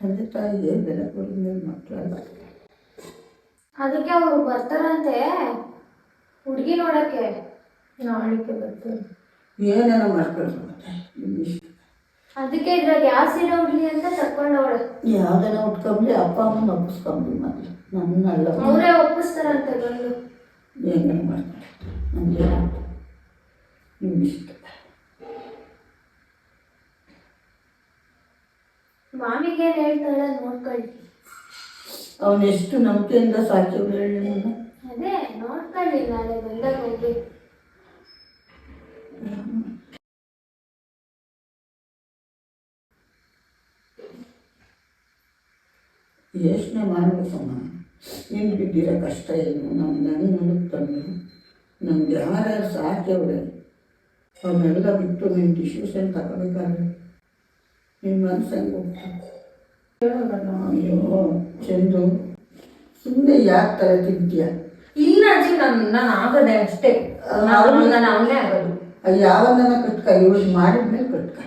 ತಂದೆ ತಾಯಿಗೆ ಬೆಲೆ ಕೊಡಿ, ಮೇಲೆ ಮಕ್ಕಳಲ್ಲ. ಅದಕ್ಕೆ ಅವರು ಬರ್ತಾರಂತೆ ಹುಡುಗಿ ನೋಡಕ್ಕೆ. ನಾಳಿಕೆ ಬರ್ತಾರೆ. ಏನೇನೋ ಮಾಡ್ಕೊಳ್ತಾರೆ ಮತ್ತೆ ನಿಮ್ಮ ಇಷ್ಟ. ಅದಕ್ಕೆ ಇದ್ರಾಗ ಯಾವ ಸೀರೆ ಉಡ್ಲಿ ಅಂತ ತಕೊಂಡವಳೆ. ಯಾವ್ದನ್ನ ಉಟ್ಕೊಂಬ್ಲಿ, ಅಪ್ಪ ಅಮ್ಮನ ಒಪ್ಪಿಸ್ಕೊಂಬ್ಲಿ ಮೊದಲು, ನನ್ನಲ್ಲ. ಅವರೇ ಒಪ್ಪಿಸ್ತಾರಂತೆ ಬಂದು. ಏನೇನು ಮಾಡ್ತಾರೆ ನನಗೆ ನಿಮ್ಮಿಷ್ಟ. ಮಾಮಿಗೇನು ಹೇಳ್ತಾಳೆ ನೋಡ್ಕೊಳ್ಳಿ. ಅವನೆಷ್ಟು ನಂಬಿಕೆಯಿಂದ ಸಾಕಿವ್ ಹೇಳಿ ನನ್ನ. ಅದೇ ನೋಡ್ಕೊಳ್ಳಿ, ನಾಳೆ ಬಂದಾಗ ಹೋಗಿ. ಯೋಚನೆ ಮಾಡಬೇಕಮ್ಮ, ನಿನ್ಗೆ ಬಿದ್ದಿರೋ ಕಷ್ಟ ಏನು, ನಮ್ಗೆ ಹೆಂಗೆ ಮುಂದಕ್ಕೆ ತಂದು ನಮ್ಗೆ ಯಾರ್ಯಾರು ಸಾಕ್ಯವ್ರೆ ಅವನ್ನೆಲ್ಲ ಬಿಟ್ಟು ನಿನ್ನ ಡಿಸಿಷನ್ ತಗೋಬೇಕಾದ್ರೆ ನಿನ್ನ ಮನಸ್ಸು ಹೆಂಗೆ ಹೋಗ್ತದೆ? ಅಯ್ಯೋ ಚಂದು, ಸುಮ್ಮನೆ ಯಾಕೆ ಥರ ತಿಂತೀಯ? ಇಲ್ಲ ಅಜ್ಜಿ, ನಾನು ಆಗದೆ ಅಷ್ಟೇ, ನಾನು ಅವನೇ ಆಗೋದು. ಯಾವನ್ನ ಕಟ್ಕ, ಇವಳು ಮಾಡಿದ್ಮೇಲೆ ಕಟ್ಕ.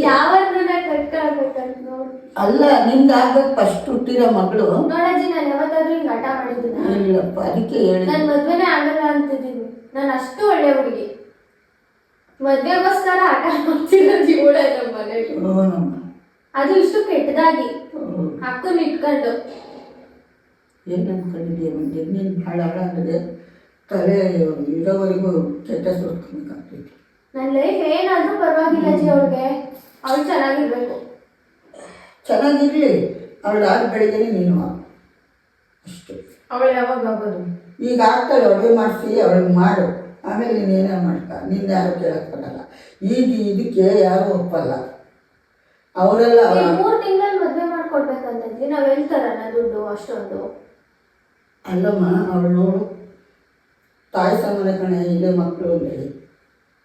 ಯಾವನ್ನ ಕಟ್ಕೊಳ್ಬೇಕಂತ ನೋಡಿ. ಅಲ್ಲ, ನಿಂದ ಆಗ್ಬೇಕು ಫಸ್ಟ್ ಹುಟ್ಟಿರೋ ಮಗಳು. ನೋಡಜ್ಜಿ, ನಾನು ಯಾವತ್ತಾದ್ರೂ ಹಿಂಗೆ ಹಠ ಮಾಡಿದ್ದೀನಿ? ಇಲ್ಲಪ್ಪ, ಅದಕ್ಕೆ ಹೇಳಿ ನಾನು ಮದ್ವೆನೇ ಆಗಲ್ಲ ಅಂತಿದ್ದೀನಿ. ನಾನು ಅಷ್ಟು ಒಳ್ಳೆ ಹುಡುಗಿ, ಮದ್ವೆಗೋಸ್ಕರ ಹಠ ಮಾಡ್ತಿರೋ ಜೀವಳ ನಮ್ಮ ಮನೆಗೆ. ಅದು ಇಷ್ಟು ಕೆಟ್ಟದಾಗಿ ಹಾಕೊಂಡು ಇಟ್ಕೊಂಡು. ಏನು ಅನ್ಕೊಂಡಿದ್ದೀಯ? ಮುಂದೆ ನೀನು ಭಾಳ ಹಾಳಾದರೆ ತಲೆ ಇರೋವರೆಗೂ ಕೆಟ್ಟ ಸುಟ್ಕೊಬೇಕಾಗ್ತೈತಿ. ನನ್ನ ಲೈಫ್ ಏನಾದರೂ ಪರವಾಗಿಲ್ಲ ಅಜ್ಜಿ, ಅವಳು ಚೆನ್ನಾಗಿರ್ಬೇಕು. ಚೆನ್ನಾಗಿರ್ಲಿ, ಅವಳು ಆಗ ಬೆಳಿಗ್ಗೆ ನೀನು ಅಷ್ಟು. ಅವಳು ಯಾವಾಗ ಆಗೋದು? ಈಗ ಆಗ್ತಾಳೆ, ಅಡುಗೆ ಮಾಡಿಸಿ ಅವಳಿಗೆ ಮಾಡು, ಆಮೇಲೆ ನೀನು ಏನೇ ಮಾಡ್ಕ, ನೀನು ಯಾರು ಕೇಳಕ್ಕೆ ಬರಲ್ಲ. ಈಗ ಇದಕ್ಕೆ ಯಾರೂ ಒಪ್ಪಲ್ಲ. ಅವರೆಲ್ಲ 3 ತಿಂಗಳಲ್ಲಿ ಮದುವೆ ಮಾಡ್ಕೊಡ್ಬೇಕಂತಂದ್ರಿ, ನಾವು ಹೇಳ್ತಾರಲ್ಲ ದುಡ್ಡು ಅಷ್ಟೊಂದು. ಅಲ್ಲಮ್ಮ, ಅವಳು ನೋಡು, ತಾಯಿ ಸಮಾನ ಕಣೆ, ಇಲ್ಲೇ ಮಕ್ಕಳು ಅಂದರೆ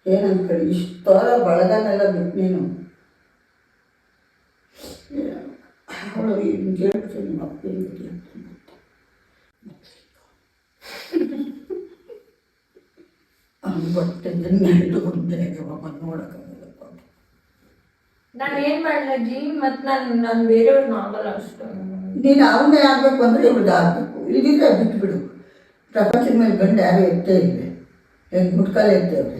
ಏನಂತ ಕಡೆ ಇಷ್ಟ ಬಳಗನೆಲ್ಲ ಬಿಟ್ಟು ನೀನು ಅವಳು ಹಿಂಗೆ ಹೇಳ್ತೀನಿ, ಮಕ್ಕಳಿಗೆ ಅಂತ ಬಟ್ಟೆ ನೆಟ್ಟು ಬಂದೆ ನೋಡೋಕ್ಕಾಗಲ್ಲಪ್ಪ. ನಾನು ಏನು ಮಾಡಲಜ್ಜಿ? ಮತ್ತು ನಾನು ಬೇರೆಯವ್ರನ್ನ ಆಗಲ್ಲ ಅಷ್ಟು. ನೀನು ಅವನ್ನೇ ಆಗಬೇಕು ಅಂದರೆ ಇವಳಿಗೆ ಆಗಬೇಕು, ಇಲ್ಲಿದ್ರೆ ಬಿಟ್ಬಿಡು. ಪ್ರಪಂಚದ ಮೇಲೆ ಗಂಡು ಯಾರು ಎತ್ತೇ ಇವೆ, ಹೆಂಗೆ ಮುಟ್ಕಾಲೆ ಎತ್ತೇವ್ರೆ.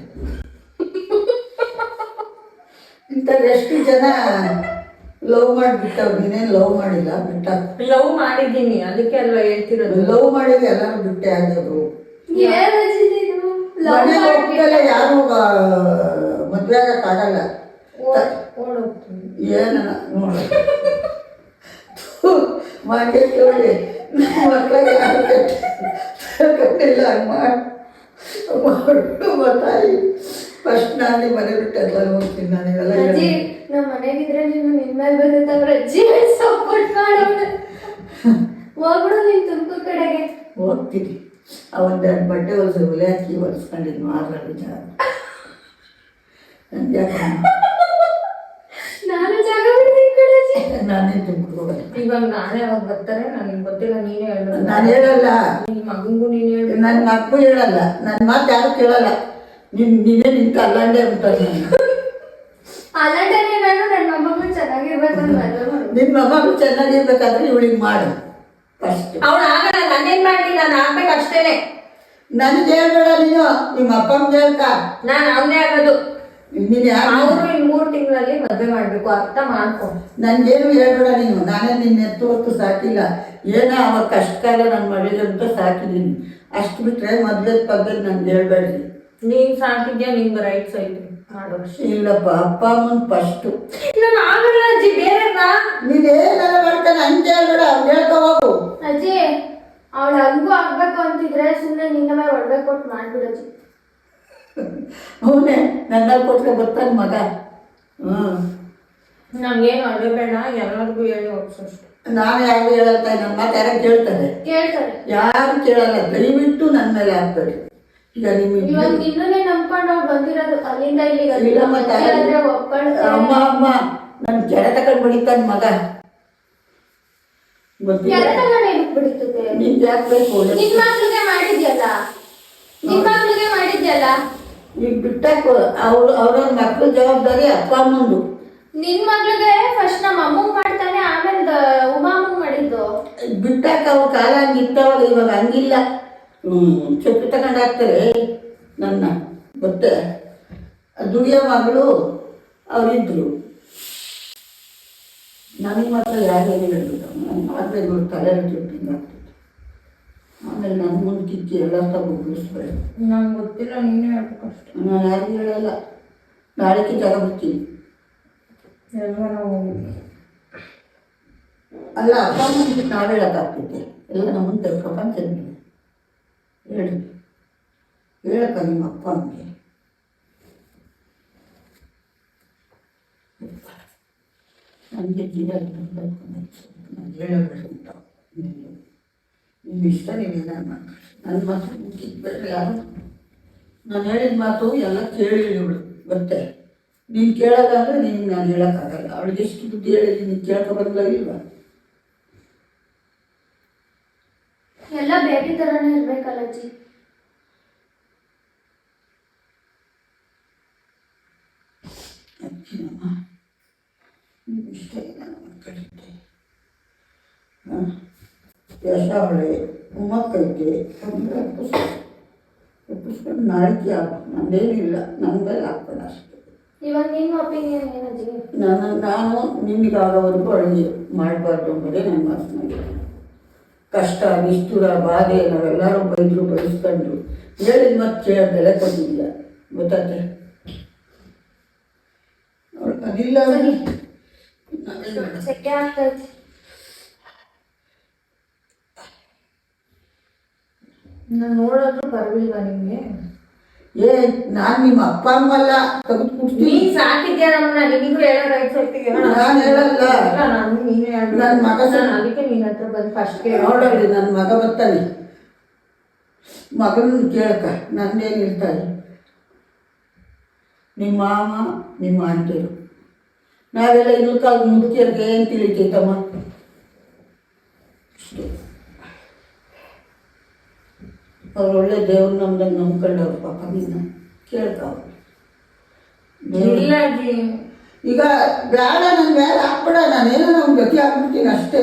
ಇಂಥದ್ದು ಎಷ್ಟು ಜನ ಲವ್ ಮಾಡಿಬಿಟ್ಟವ್ರು. ನೀನೇನು ಲವ್ ಮಾಡಿಲ್ಲ, ಬಿಟ್ಟ. ಲವ್ ಮಾಡಿದ್ದೀನಿ, ಅದಕ್ಕೆ ಅಲ್ವಾ ಹೇಳ್ತಿರೋದು. ಲವ್ ಮಾಡಿದ್ರೆ ಎಲ್ಲರೂ ಬಿಟ್ಟೆ ಆಗಿದ್ರು. ಮನೆಗೆ ಹೋಗ್ತಲ್ಲ, ಯಾರು ಮದುವೆ ಆಗಕ್ಕಾಗಲ್ಲ. ಏನ ನೋಡ ಮಾರ್ಕೆಟ್ ಒಳ್ಳೆ ಮಕ್ಕಳಿಗೆ ಯಾರು ಕಟ್ಟಿಲ್ಲ ಮಾಡು ತಾಯಿ. ಫಸ್ಟ್ ನಾನೇ ಮನೆ ಬಿಟ್ಟು ಎಲ್ಲ ಹೋಗ್ತೀನಿ. ನಾನು ಇವೆಲ್ಲ ನಮ್ಮ ಮನೆಗಿದ್ರೆ ನೀನು ನಿನ್ಮೇಲೆ ಬಂದಿತ್ತವ್ರ ಅಜ್ಜಿ ಸಪೋರ್ಟ್ ಮಾಡೋಣ. ಹೋಗ್ಬಿಡು ನೀನು ತುಮಕೂರು ಕಡೆಗೆ. ಹೋಗ್ತೀನಿ. ಅವೊಂದೆರಡು ಬಟ್ಟೆ ಹೊಲಿಸಿ ಒಲೆ ಹಾಕಿ ಹೊಲಿಸ್ಕೊಂಡಿದ್ದು ಮಾರ್ಗಡೆ ಜಾಗ. ನಾನು ಜಾಗ ಬಿಡ್ತೀನಿ ಕಡೆ. ನಾನೇ ತುಮಕೂರು ಹೋಗಲ್ಲ. ಇವಾಗ ನಾನೇ ಅವಾಗ ಬರ್ತಾರೆ, ನನಗೆ ಗೊತ್ತಿಲ್ಲ. ನೀನೇ ಹೇಳು. ನಾನು ಹೇಳಲ್ಲ, ನಿಮ್ಮ ಮಗನಿಗೂ ನೀನು ಹೇಳು. ನನ್ನ ಮಕ್ಕಳು ಹೇಳಲ್ಲ, ನನ್ನ ಮಾತು ಯಾರು ಕೇಳಲ್ಲ. ನೀನೇ ನಿಂತು ಅಲ್ಲಾಂಡೆ ಅಂತಾರೆ. ಅಲ್ಲಾಂಡೇನೆ ನಾನು ನನ್ನ ಮೊಮ್ಮಗಳು ಚೆನ್ನಾಗಿರ್ಬೇಕು ಅಂತ ಮದುವೆ ಮಾಡು. ನಿಮ್ಮ ಮೊಮ್ಮಗಳು ಚೆನ್ನಾಗಿರ್ಬೇಕಾದ್ರೆ ಇವಳಿಗೆ ಮಾಡು ಫಸ್ಟ್. ಅವಳು ಆಗಲ್ಲ, ನಾನೇನು ಮಾಡಿ? ನಾನು ಆಗ್ಬೇಕು ಅಷ್ಟೇನೆ. ನನಗೆ ಹೇಳ್ಬೇಡ ನೀನು, ನಿಮ್ಮ ಅಪ್ಪಂಗೆ ಹೇಳ್ಕ. ನಾನು ಅವನೇ ಆಗೋದು. ನೀನು ಯಾರು? ಅವರು ಇನ್ನು 3 ತಿಂಗಳಲ್ಲಿ ಮದುವೆ ಮಾಡಬೇಕು, ಅರ್ಥ ಮಾಡ್ಕೊ. ನನಗೇನು ಹೇಳ್ಬೇಡ ನೀನು. ನಾನೇ ನಿನ್ನ ಎತ್ತು ಹೊತ್ತು ಸಾಕಿಲ್ಲ. ಏನೋ ಅವಾಗ ಕಷ್ಟ ಕಾಲ ನನ್ನ ಮಗಳಿಗೆ ಅಂತ ಸಾಕಿದ್ದೀನಿ. ಅಷ್ಟು ಬಿಟ್ಟರೆ ಮದುವೆ ಬಗ್ಗೆ ನನಗೆ ಹೇಳ್ಬೇಡ್ರಿ. ನೀನು ಸಾಕಿದ್ಯಾ, ನಿಮ್ಗೆ ರೈಟ್ಸ್ ಐತಿ ಮಾಡೋ. ಇಲ್ಲಪ್ಪ, ಅಪ್ಪ ಅಮ್ಮನ ಫಸ್ಟು. ನಾನು ಆಗಲ್ಲ ಅಜ್ಜಿ, ಬೇರೆನಾ? ನೀನೇನೆಲ್ಲ ಮಾಡ್ತಾನೆ ಹಂಗೆ ಹೇಳ್ಬೇಡ, ಅವ್ನು ಹೇಳ್ಕೊ ಹೋಗು. ಅಜ್ಜಿ, ಅವಳು ಹಂಗೂ ಆಗ್ಬೇಕು ಅಂತಿದ್ರೆ ಸುಮ್ಮನೆ ನಿನ್ನ ಮೇಲೆ ಒಡವೆ ಕೊಟ್ಟು ಮಾಡ್ಬಿಡಜ್ಜಿ. ಅವನೇ ನನ್ನಲ್ಲಿ ಕೊಟ್ರೆ ಬರ್ತಾನೆ ಮಗ. ನಂಗೇನು ಅದೇ ಬೇಡ, ಎಲ್ಲರಿಗೂ ಹೇಳಿ ಹೋಗ್ಸಷ್ಟು. ನಾನು ಯಾರು ಹೇಳತ್ತ, ನನ್ನ ಮಾತು ಯಾರು ಕೇಳ್ತಾರೆ? ಯಾರು ಕೇಳಲ್ಲ. ದಯವಿಟ್ಟು ನನ್ನ ಮೇಲೆ ಹಾಕ್ಬೇಡಿ. ಈಗ ನಿಮಗೆ ಇವಾಗ ನಿನ್ನನ್ನೇ ನಂಬ್ಕೊಂಡು ಅವ್ರು ಬಂದಿರೋದು ಅಲ್ಲಿಂದ ಇಲ್ಲಿಗೆ. ಅಮ್ಮ ಅಮ್ಮ ನನ್ನ ಕೆರೆ ತಗೊಂಡು ಬಿಡಿತಾನೆ ಮಗ. ನಿಂಗೆ ಯಾಕೆ ಬೇಕು? ನಿನ್ ಮಕ್ಳಿಗೆ ಮಾಡಿದ್ಯಲ್ಲ, ಈಗ ಬಿಟ್ಟಾಕು. ಅವ್ರವ್ರ ಮಕ್ಳ ಜವಾಬ್ದಾರಿ ಅಪ್ಪ ಅಮ್ಮಂದು. ನಿನ್ ಮಕ್ಳಿಗೆ ಫಸ್ಟ್ ನಮ್ಮ ಅಮ್ಮಂಗ್ ಮಾಡ್ತಾನೆ, ಆಮೇಲೆ ಉಮಾಮಂಗ್ ಮಾಡಿದ್ದು. ಬಿಟ್ಟಾಕ ಅವ್ರ ಕಾಲ ಹಂಗಿತ್ತವಾಗ, ಇವಾಗ ಹಂಗಿಲ್ಲ. ಚಪ್ಪಿ ತಗೊಂಡು ಹಾಕ್ತಾರೆ ನನ್ನ. ಗೊತ್ತೇ, ದುಡಿಯೋ ಮಗಳು ಅವರಿದ್ರು. ನನಗೆ ಮಾತ್ರ ಯಾರೇನು ಹೇಳಿದ್ರು, ನನ್ನ ಮಾತ್ರೆಗಳು ತಲೆ ಟ್ರಿಪ್ಪಿಂಗ್ ಆಗ್ತಿತ್ತು. ಆಮೇಲೆ ನನ್ನ ಮುಂದೆ ಕಿಕ್ಕಿ ಎಲ್ಲ ತಗೊಳಿಸ್ಬೇಡಿ. ನಂಗೆ ಗೊತ್ತಿಲ್ಲ, ನೀನೇ ಹೇಳ್ಬೇಕು ಅಷ್ಟೇ. ನಾನು ಯಾರಿಗೂ ಹೇಳಲ್ಲ. ನಾಳೆಗೆ ಜಾಗ ಬರ್ತೀನಿ. ಎಲ್ಲ ನಾವು ಅಲ್ಲ, ಅಪ್ಪ ಅಮ್ಮನಿಗೆ ನಾವು ಹೇಳೋಕ್ಕಾಗ್ತೈತೆ. ಎಲ್ಲ ನಮ್ಮ ಮುಂದೆ ಪ್ರಪಂಚದ ಮೇಲೆ ಹೇಳಿ ಹೇಳಕ್ಕ ನಿಮ್ಮ ಅಪ್ಪ ಅಮ್ಮಗೆ. ನನಗೆ ಜೀವ ನಾನು ಹೇಳಬೇಡ ಅಂತ. ನಿಮ್ಮ ಇಷ್ಟ ನೀವು ಏನಾರು ಮಾಡ್ಕೊಳ್ಳಿ. ನನ್ನ ಮಾತು ಮುಗಿದ್ಬೇಡ್ರಿ ಯಾರು. ನಾನು ಹೇಳಿದ ಮಾತು ಎಲ್ಲ ಕೇಳಿ ಇವಳು ಗೊತ್ತೇ. ನೀನು ಕೇಳಲ್ಲ ಅಂದರೆ ನಿನಗೆ ನಾನು ಹೇಳೋಕ್ಕಾಗಲ್ಲ. ಅವಳಿಗೆ ಎಷ್ಟು ಬುದ್ಧಿ ಹೇಳಿದ್ದೀನಿ, ನೀನು ಕೇಳ್ಕೊಬಂದಿಲ್ಲ ಇಲ್ವಾ? ಎಲ್ಲ ಬೇಬಿ ಥರನೇ ಇರ್ಬೇಕಲ್ಲ ಅಜ್ಜಿ. ಅಜ್ಜಿನಮ್ಮ ನೀವು ಇಷ್ಟ ಏನಾರು ಮಾಡ್ಕೊಂಡಿದ್ದೆ. ಹಾಂ, ಯಶ ಅವಳೆ ಮೊಮ್ಮಕ್ಕೈತೆ ಅಂದರೆ ಒಪ್ಪಿಸ್ಕೊಂಡು ನಾಳಿಕೆ ಆಗ್ಬೇಕು. ನಂದೇನಿಲ್ಲ, ನನ್ನ ಮೇಲೆ ಹಾಕ್ಬೇಡ ಅಷ್ಟೇ. ಇವಾಗ ನಿಮ್ಮ ಒಪಿನಿಯನ್ ಏನಜ್ಜಿ? ನಾನು ನಿಮಗಾಗೋವರೆಗೂ ಅಡುಗೆ ಮಾಡಬಾರ್ದು ಅಂಬೋದೇ ನನ್ನ ಮಾತನಾಡಿ. ಕಷ್ಟ, ನಿಷ್ಠುರ, ಬಾಧೆ ನಾವೆಲ್ಲರೂ ಬೈದರು, ಬಯಸ್ಕೊಂಡ್ರು, ಹೇಳಿದ ಮತ್ತೆ ಬೆಲೆ ಕೊಟ್ಟಿಲ್ಲ. ಗೊತ್ತಾಯ್ತೆ? ಅವ್ಳಿಗೆ ಅದಿಲ್ಲ. ಸೆಕೆ ಆಗ್ತೈತಿ. ನಾನು ನೋಡೋದು ಬರಲಿಲ್ವಾ ನಿಮಗೆ? ನಾನು ನಿಮ್ಮ ಅಪ್ಪ ಅಮ್ಮಲ್ಲ, ತೆಗೆದು ಕುಡ್ತೀನಿ. ನೀನ್ ಸಾಕಿದ್ಯಾ ನಮ್ಮನ್ನ, ನಿನಗೂ ಹೇಳೋ ರೈಟ್ಸ್ ಐತಿಗೆ. ನಾನು ಹೇಳಲ್ಲ. ನಾನು ನೀನೇ ನನ್ನ ಮಗ ಅದಕ್ಕೆ ನಿನ್ನ ಹತ್ರ ಬಂದು ಫಸ್ಟ್ ನೋಡಲಿ. ನನ್ನ ಮಗ ಬರ್ತಾನೆ, ಮಗನ ಕೇಳಕ ನಂದೇನಿರ್ತಾರೆ. ನಿಮ್ಮ ಮಾಮ, ನಿಮ್ಮ ಆಂಟಿರು, ನಾವೆಲ್ಲ ಇನ್ನೂ ಕಾಲ ಮುದುಕಿಯರ್ಗೆ ಏನು ತಿಳಿತೈತಮ್ಮ? ಅಷ್ಟೇ. ಅವ್ರು ಒಳ್ಳೆ ದೇವ್ರು ನಮ್ದಂಗೆ ನಂಬ್ಕೊಂಡವ್ರು. ಪಾಪ ನಿನ್ನ ಕೇಳ್ತಾವ್ರು. ಇಲ್ಲ ಅಜ್ಜಿ, ಈಗ ಬೇಡ, ನನ್ನ ಮೇಲೆ ಹಾಕ್ಬೇಡ. ನಾನೇನೋ ನಮ್ಮ ಗತಿ ಆಗ್ಬಿಡ್ತೀನಿ ಅಷ್ಟೇ.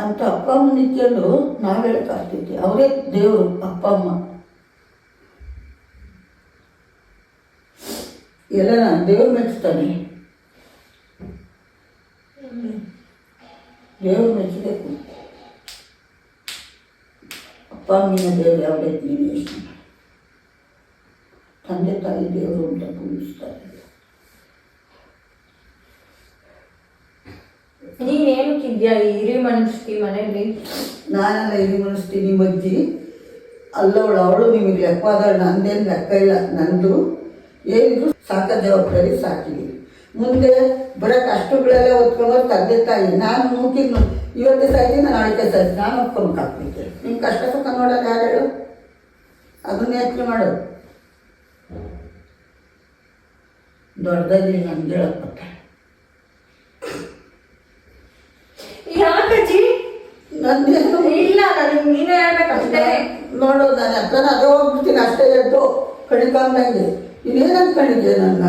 ಅಂತ ಅಪ್ಪ ಅಮ್ಮ ನಿಂತ್ಕೊಂಡು ನಾವು ಹೇಳೋಕ್ಕಾಗ್ತೈತಿ. ಅವರೇ ದೇವರು ಅಪ್ಪ ಅಮ್ಮ. ಎಲ್ಲ ನಾನು ದೇವ್ರು ಮೆಚ್ತಾನೆ. ದೇವ್ರು ಮೆಚ್ಚಬೇಕು. ಅಪ್ಪ ಅಮ್ಮಿನ ದೇವ್ರು ಯಾವುದೈತೆ ನೀನು ಯೋಚನೆ ಮಾಡಿ. ತಂದೆ ತಾಯಿ ದೇವರು ಅಂತ ಪೂಜಿಸ್ತಾರೆ. ನೀನೇನಕ್ಕಿದ್ಯಾ ಈ ಹಿರಿ ಮನಸ್ಸಿ ಮನೆಯಲ್ಲಿ? ನಾನೆಲ್ಲ ಇಲ್ಲಿ ಮನಸ್ತೀನಿ ಮಜ್ಜಿ ಅವಳು ನಿಮಗೆ ಲೆಕ್ಕವಾದಳು. ನಂದೇನು ಲೆಕ್ಕ ಇಲ್ಲ. ನಂದು ಏನಿದ್ರು ಸಾಕ ಜವಾಬ್ದಾರಿ ಸಾಕಿದ್ದೀನಿ. ಮುಂದೆ ಬರೋ ಕಷ್ಟಗಳೆಲ್ಲ ಒತ್ಕೊಂಬರು ತಂದೆ ತಾಯಿ. ನಾನು ಮೂಕಿನ ಇವತ್ತೇ ಸಾಯ್ತೀನಿ, ನಾನು ನಾಳೆ ಸಾಯ್ತೀನಿ. ನಾನು ಒಪ್ಕೊಂಬೇಕಾಗ್ತೈತೆ. ನಿಮ್ಮ ಕಷ್ಟ ಸುಖ ನೋಡೋದು ಯಾರು ಹೇಳು? ಅದನ್ನ ಯೋಚನೆ ಮಾಡೋದು. ದೊಡ್ಡದಾಗಿ ನನ್ಗೆ ಹೇಳಕ್ ಬರ್ತಾರೆ. ಯಾಕಜ್ಜಿ? ನಂದೇನು ಇಲ್ಲ, ನನಗೆ ನೀನೇ ಹೇಳ್ಬೇಕಷ್ಟೇ. ನೋಡು, ನಾನು ಹತ್ರನ ಅದೇ ಹೋಗ್ಬಿಡ್ತೀನಿ ಅಷ್ಟೇ. ಎದ್ದು ಕಡಿಕಾಂದಂಗೆ ಇನ್ನೇನು ಅಂದ್ಕೊಂಡಿದ್ದೆ ನನ್ನ?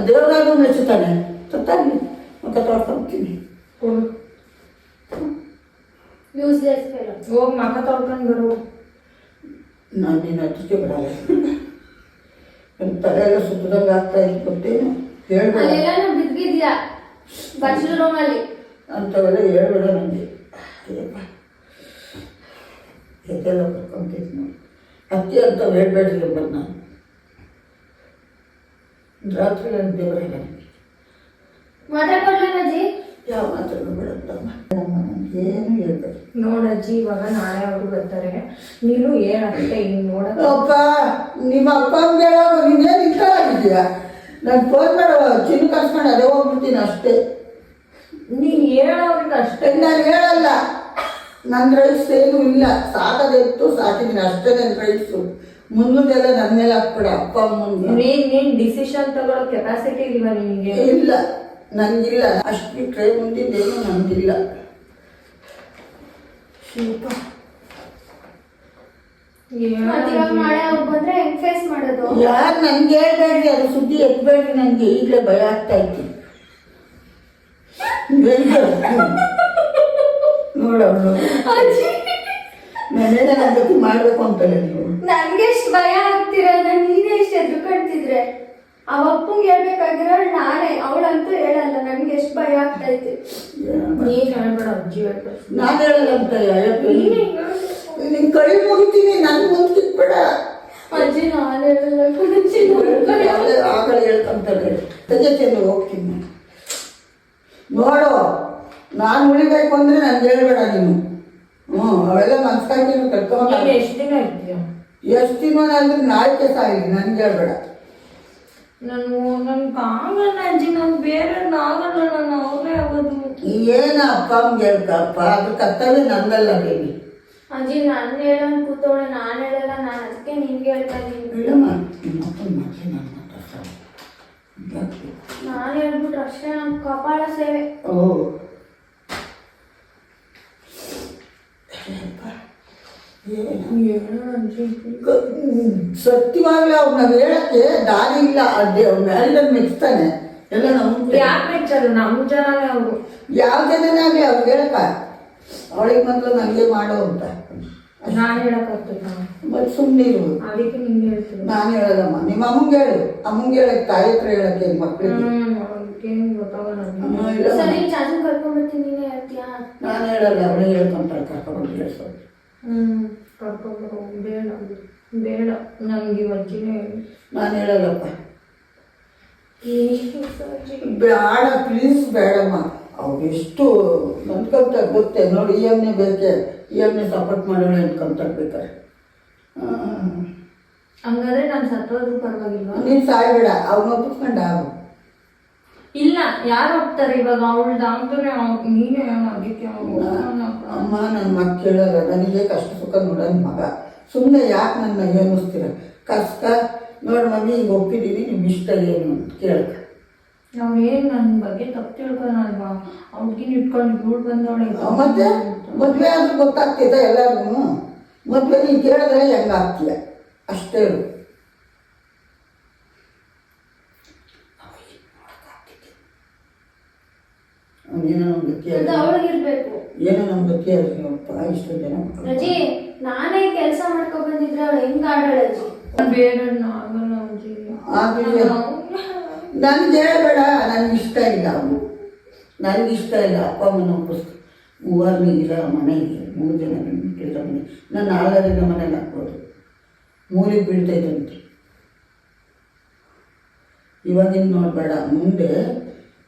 ದೇವರಾಗೂ ಮೆಚ್ಚುತ್ತಾನೆ. ತತ್ತಾಗಿ ಮುಖ ತೊಳ್ಕೊಂತೀನಿ. Useless fellow. ಹೋಗಿ ಮಖ ತೊಳ್ಕೊಂಡು ಬರು. ನಾನು ನಿನ್ನ ಹತ್ತಿಗೆ ಬಿಡಲ್ಲ. ನನ್ನ ತಲೆ ಎಲ್ಲ ಸುತ್ತದಂಗೆ ಆಗ್ತಾ ಇತ್ತು ಗೊತ್ತೇನು? ಹೇಳ್ಬೇಡ ಅಲ್ಲೆಲ್ಲ ಬಿದ್ದಿದ್ಯಾ ಬಚ್ಚಲ ರೂಮಲ್ಲಿ. ಅಂಥವೆಲ್ಲ ಹೇಳ್ಬೇಡ ನನಗೆ. ಎದೆಲ್ಲ ಬರ್ಕೊಂತೈತಿ ನೋಡಿ. ಅತ್ತಿ ಅಂಥವು ಹೇಳ್ಬೇಡ್ರಿ ಬಂದು. ನಾನು ರಾತ್ರಿ ನನ್ನ ದೇವರೇ ನನಗೆ ಮಾತಾಡ್ಕೊಡ್ಲೇನಜ್ಜಿ? ಯಾವ ಮಾತನ್ನು ಬಿಡುತ್ತಮ್ಮ. ನನಗೇನು ಹೇಳ್ಬೇಡಿ. ನೋಡಜ್ಜಿ, ಇವಾಗ ನಾಳೆ ಅವರು ಬರ್ತಾರೆ. ನೀನು ಏನಷ್ಟೇ ಹಿಂಗೆ ನೋಡೋದು. ಅಪ್ಪ, ನಿಮ್ಮ ಅಪ್ಪ ಅಮ್ಮಗೆ ಹೇಳೋ ನೀನೇನು ಇದ್ದಾಗಿದೆಯಾ? ನಾನು ಫೋನ್ ಮಾಡೋ ಚಿನ್ನ ಕರ್ಸ್ಕೊಂಡು ಅದೇ ಹೋಗ್ಬಿಡ್ತೀನಿ ಅಷ್ಟೇ. ನೀನು ಹೇಳೋರಿಗೆ ಅಷ್ಟೇ. ನಾನು ಹೇಳಲ್ಲ. ನನ್ನ ರೈಟ್ಸ್ ಏನೂ ಇಲ್ಲ. ಸಾಕದಿತ್ತು ಸಾಕಿದ್ದೀನಿ ಅಷ್ಟೇ. ನನ್ನ ರೈಟ್ಸು ಮುಂದೆಲ್ಲ ನನ್ನ ಮೇಲೆ ಹಾಕ್ಬೇಡ. ಅಪ್ಪ ಅಮ್ಮನಿಗೆ ನೀನು ಡಿಸಿಷನ್ ತಗೊಳ್ಳೋ ಕೆಪಾಸಿಟಿ ಇಲ್ವಾ ನಿನಗೆ? ಇಲ್ಲ, ನನಗಿಲ್ಲ. ಅಷ್ಟು ಬಿಟ್ಟರೆ ಮುಂದಿಂದೇನು ನನಗಿಲ್ಲ. ಶಿಲ್ಪ, ನಾಳೆ ಅವ್ರು ಬಂದ್ರೆ ಹೆಂಗ್ ಫೇಸ್ ಮಾಡೋದು? ಯಾರು ನನಗೆ ಹೇಳ್ಬೇಡ್ರಿ, ಅದು ಸುದ್ದಿ ಎತ್ಬೇಡ್ರಿ. ನನಗೆ ಈಗಲೇ ಭಯ ಆಗ್ತಾ ಇತ್ತು. ನೋಡು ಅವಳು ನಾನೇನ ನನ್ನ ಜೊತೆ ಮಾಡ್ಬೇಕು ಅಂತಲೇ ನೀವು. ನನ್ಗೆ ಎಷ್ಟು ಭಯ ಆಗ್ತಿರೋದ, ನೀನೇ ಎಷ್ಟು ಎದ್ರುಕಂತಿದ್ರೆ ಆ ಅಪ್ಪಂಗೆ ಹೇಳ್ಬೇಕಾಗಿರೋ ನಾನೇ, ಅವಳಂತೂ ಹೇಳಲ್ಲ. ನನ್ಗೆ ಎಷ್ಟು ಭಯ ಆಗ್ತೈತಿ. ನೀನ್ ಹೇಳ್ಬೇಡ ಅಜ್ಜಿ, ಹೇಳ್ಬೇಡ. ನಾನು ಹೇಳಲ್ಲ ಅಂತ ನಿನ್ ಕೈ ಮುಗಿತೀನಿ, ನನ್ ಮುಂದೆ ಕಿತ್ಬೇಡ ಅಜ್ಜಿ. ನಾನು ಹೇಳಲ್ಲ ಆಗಲೇ ಹೇಳ್ಕೊಂತಾರೆ. ತೆಗೆತೇನೆ ಹೋಗ್ತೀನಿ ನೋಡು. ನಾನು ಉಳಿಬೇಕು ಅಂದ್ರೆ ನನ್ಗೆ ಹೇಳ್ಬೇಡ ನೀನು. ಅವೆಲ್ಲ ಮನ್ಸ್ಕಾಯ್ತೀನಿ ಕರ್ಕೊಂಡು. ಎಷ್ಟು ದಿನ ಇರ್ತೀಯ? ಎಷ್ಟು ದಿನ ಅಂದ್ರೆ ನಾಳೆ ಸಾಯಿ, ನನ್ಗೆ ಹೇಳ್ಬೇಡ. ನನ್ಗೆ ಆಗಲ್ಲ ಅಜ್ಜಿ, ನಾನು ಬೇರೆ ಆಗಲ್ಲ, ನಾನು ಅವರೇ ಆಗೋದು. ಏನ ಅಪ್ಪ ಅಮ್ಗೆ ಹೇಳ್ಕಪ್ಪ, ಅದ್ರ ಕರ್ತವ್ಯ ನಂದಲ್ಲ ಬೇಬಿ. ಅಜ್ಜಿ ನಾನು ಹೇಳೋನ್ ಕೂತವಳೆ, ನಾನು ಹೇಳಲ್ಲ. ನಾನು ಅದಕ್ಕೆ ನಿನ್ಗೆ ಹೇಳ್ತಾ ಇದ್ದೀನಿ. ನಾನು ಹೇಳ್ಬಿಟ್ರೆ ಅಷ್ಟೇ ನಮ್ಮ ಕಪಾಳ ಸೇವೆ. ಓ ಸತ್ಯವಾಗ್ಲೂ ಅವ್ನ ಹೇಳಕ್ಕೆ ದಾರಿ ಇಲ್ಲ. ಅದೇ ಅವ್ನ ಎಲ್ಲ ಮೆಚ್ತಾನೆ ಎಲ್ಲ. ನಮ್ಮ ಯಾಕೆ ಮೆಚ್ಚಲ್ಲ? ನಮ್ಮ ಜನನೇ ಅವರು. ಯಾವ ಜನನೇ ಆಗ್ಲಿ ಅವ್ರಿಗೆ ಹೇಳಕ್ಕ. ಅವಳಿಗೆ ಮೊದಲು ನನಗೆ ಮಾಡೋ ಅಂತ ನಾನು ಹೇಳಕ್ಕಾಗ್ತದ? ಮತ್ತೆ ಸುಮ್ಮನೆ ಇರು. ಅದಕ್ಕೆ ನಿಂಗೆ ಹೇಳ್ತೀನಿ. ನಾನು ಹೇಳಲ್ಲಮ್ಮ, ನಿಮ್ಮ ಅಮ್ಮಂಗೆ ಹೇಳು. ಅಮ್ಮಂಗೆ ಹೇಳಕ್ಕೆ, ತಾಯಿ ಹತ್ರ ಹೇಳಕ್ಕೆ ಮಕ್ಕಳಿಗೆ ಸರಿ, ಚಾಚು ಕರ್ಕೊಂಡ್ಬರ್ತೀನಿ, ನೀನೇ ಹೇಳ್ತೀಯಾ? ನಾನು ಹೇಳಲ್ಲ, ಅವಳಿಗೆ ಹೇಳ್ಕೊಂತಾರೆ ಕರ್ಕೊಂಡು ಹೇಳ್ಸೋದು. ಕರ್ಕೊಂಡ್ಬರೋ. ಬೇಡ ಬೇಡ, ನನಗೆ ಅಜ್ಜಿನೇ ಹೇಳಿ. ನಾನು ಹೇಳಲ್ಲಪ್ಪ. ಬೇಡ ಪ್ಲೀಸ್, ಬೇಡಮ್ಮ. ಅವ್ರು ಎಷ್ಟು ಅಂದ್ಕೊಂತಾರೆ ಗೊತ್ತೇ ನೋಡಿ. ಈ ಎಮ್ಮೆ ಬೇಕೆ, ಈ ಎಮ್ಮೆ ಸಪೋರ್ಟ್ ಮಾಡೋಣ ಅಂದ್ಕೊಂತಾರೆ ಬೇಕಾರೆ. ಹಂಗಾದ್ರೆ ನಾನು ಸತ್ತೋದ್ರೂ ಪರವಾಗಿಲ್ವಾ? ನೀನು ಸಾಯ್ಬೇಡ, ಅವ್ನ ಒಪ್ಪಿಸ್ಕೊಂಡು ಆಗು. ಇಲ್ಲ, ಯಾರು ಹೋಗ್ತಾರೆ ಇವಾಗ? ಅವಳ್ದು ಆಗ್ತಾರೆ, ನೀನೇ ಅದಕ್ಕೆ. ಅಮ್ಮ ನನ್ನ ಮಕ್ಕ ಕೇಳಲ್ಲ, ನನಗೆ ಕಷ್ಟ ಸುಖ ನೋಡೋಣ ಮಗ. ಸುಮ್ಮನೆ ಯಾಕೆ ನನ್ನ ಏನಿಸ್ತೀರ? ಕಷ್ಟ ನೋಡಿ ಮಮ್ಮಿ, ಈಗ ಒಪ್ಪಿದ್ದೀನಿ, ನಿಮ್ಗೆ ಇಷ್ಟ ಏನು ಅಂತ ಕೇಳಕ್ಕೆ. ನಾವೇನು ನನ್ನ ಬಗ್ಗೆ ತಪ್ಪು ತಿಳ್ಕೊಳಲ್ವಾ? ಅವ್ರಿಗಿನ ಇಟ್ಕೊಂಡು ಇವಳು ಬಂದವಳೆ. ಮತ್ತೆ ಮದುವೆ ಆದ್ರೂ ಗೊತ್ತಾಗ್ತಿದ್ದ ಎಲ್ಲರಿಗೂ. ಮದುವೆ ನೀನು ಕೇಳಿದ್ರೆ ಹೆಂಗಾಗ್ತೀಯ ಅಷ್ಟೇ. ಏನೋ ನಮ್ಗೆ ಅವಳಿಗಿರ್ಬೇಕು, ಏನೋ ನಮ್ಗೆ ಗೊತ್ತಿರಪ್ಪ. ಇಷ್ಟು ಜನ ಅಜ್ಜಿ. ನಾನೇ ಕೆಲಸ ಮಾಡ್ಕೊ ಬಂದಿದ್ರೆ ಅವಳು ಹೆಂಗ್ ಆಡೋಳು ಅಜ್ಜಿ? ಬೇಡ, ಆಗಲ್ಲ ಅಜ್ಜಿ. ನನಗೆ ಹೇಳಬೇಡ, ನನಗೆ ಇಷ್ಟ ಇಲ್ಲ ಅವನು. ನನಗಿಷ್ಟ ಇಲ್ಲ. ಅಪ್ಪ ಅಮ್ಮನ ಒಪ್ಪಿಸ್ತು. ಮೂವರ್ನಿಗಿಲ್ಲ ಮನೆಗೆ, 3 ಜನ ಮಕ್ಕಳಿಲ್ಲ ಮನೆ. ನಾನು 4 ಮನೇಲಿ ಹಾಕ್ಬೋದು. ಮೂಲಿಗೆ ಬೀಳ್ತೈತಂತೆ. ಇವಾಗಿನ ನೋಡಬೇಡ, ಮುಂದೆ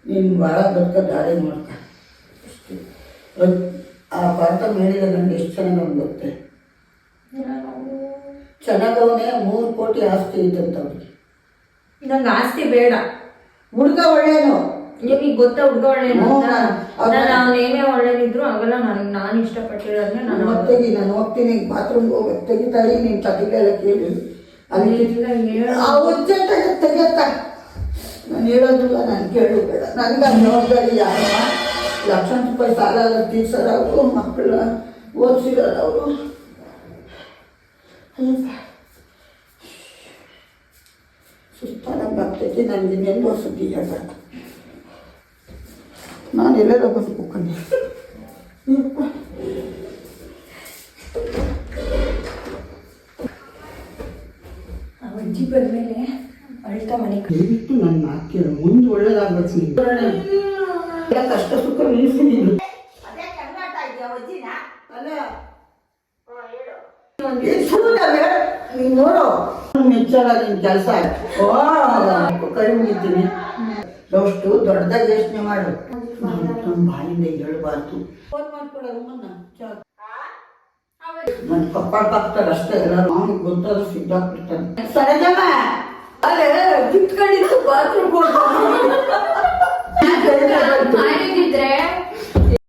ನೀನು ಭಾಳ ದೊಡ್ಡ ದಾರಿ ನೋಡ್ಕ ಅಷ್ಟೇ. ಆ ಪಾತ್ರ ಹೇಳಿದ ನನಗೆ ಎಷ್ಟು ಚೆನ್ನಾಗಿ ಗೊತ್ತೆ. ಚೆನ್ನಾಗವನೇ 3 ಕೋಟಿ ಆಸ್ತಿ ಇದ್ದಂತ ಅವ್ರಿಗೆ. ನಂಗೆ ಆಸ್ತಿ ಬೇಡ. ಹುಡುಗ ಒಳ್ಳೇನು, ನಿಮಗೆ ಗೊತ್ತಾ ಹುಡುಗ ಒಳ್ಳೇನು? ಅವನೇನೇ ಒಳ್ಳೇದಿದ್ರು ಆಗಲ್ಲ. ನಾನು ಇಷ್ಟಪಟ್ಟಿರೋದನ್ನ ನಾನು ತೆಗಿ. ನಾನು ಹೋಗ್ತೀನಿ ಬಾತ್ರೂಮ್ಗೆ ಹೋಗಿ ತೆಗಿತಾಳಿ. ನೀನು ತಗಿಗೆಲ್ಲ ಕೇಳಿ ಅಲ್ಲಿ ಅರ್ಜೆಂಟಾಗಿ ತೆಗಿಯತ್ತ. ನಾನು ಹೇಳೋದಿಲ್ಲ, ನಾನು ಕೇಳಬೇಡ. ನನಗೆ ಜವಾಬ್ದಾರಿ ಯಾರಮ್ಮ? ಲಕ್ಷಾಂತರ ರೂಪಾಯಿ ಸಾಲ ಎಲ್ಲ ತೀರ್ಸೋರು ಅವರು, ಮಕ್ಕಳ ಓದಿಸಿರೋರು ಅವರು. ಸುಸ್ತಾನಂಗೆ ಆಗ್ತೈತಿ ನನಗೆ. ನೆನ್ನೆ ಸುದ್ದಿ ಹೇಳ್ಬೇಡ. ನಾನು ಎಲ್ಲೆಲ್ಲ ಬಂದು ಕೂತ್ಕೊಂಡೆ. ಅಜ್ಜಿ ಬಂದಮೇಲೆ ಅಳ್ತಾ ಮನೆ ದಯವಿಟ್ಟು ನನ್ನ ಹಾಕಿರೋ ಮುಂದೆ ಒಳ್ಳೇದಾಗ್ಬೇಕು. ಎಲ್ಲ ಕಷ್ಟ ಸುಖ ನಿಲ್ಲಿಸ್ತೀನಿ. ನೀನು ನೋಡು, ಮೆಚ್ಚಲ್ಲ ನಿನ್ನ ಕೆಲಸ. ಕೈ ಮುಗಿತೀನಿ. ಅಷ್ಟು ದೊಡ್ಡದಾಗಿ ಯೋಚನೆ ಮಾಡು. ನಮ್ಮ ಬಾಯಿಂದ ಹೇಳಬಾರ್ದು. ಫೋನ್ ಮಾಡ್ಕೊಡೋದು ನನ್ನ ಕಪ್ಪಾಳ ಹಾಕ್ತಾರೆ ಅಷ್ಟೇ. ಎಲ್ಲರೂ ಅವನಿಗೆ ಗೊತ್ತಾದ್ರೂ ಸಿದ್ದಾಕ್ಬಿಡ್ತಾನೆ. ಸರಜಮ್ಮ ಅಲ್ಲೇ ಕಿತ್ಕೊಂಡಿತ್ತು ಬಾತ್ರೂಮ್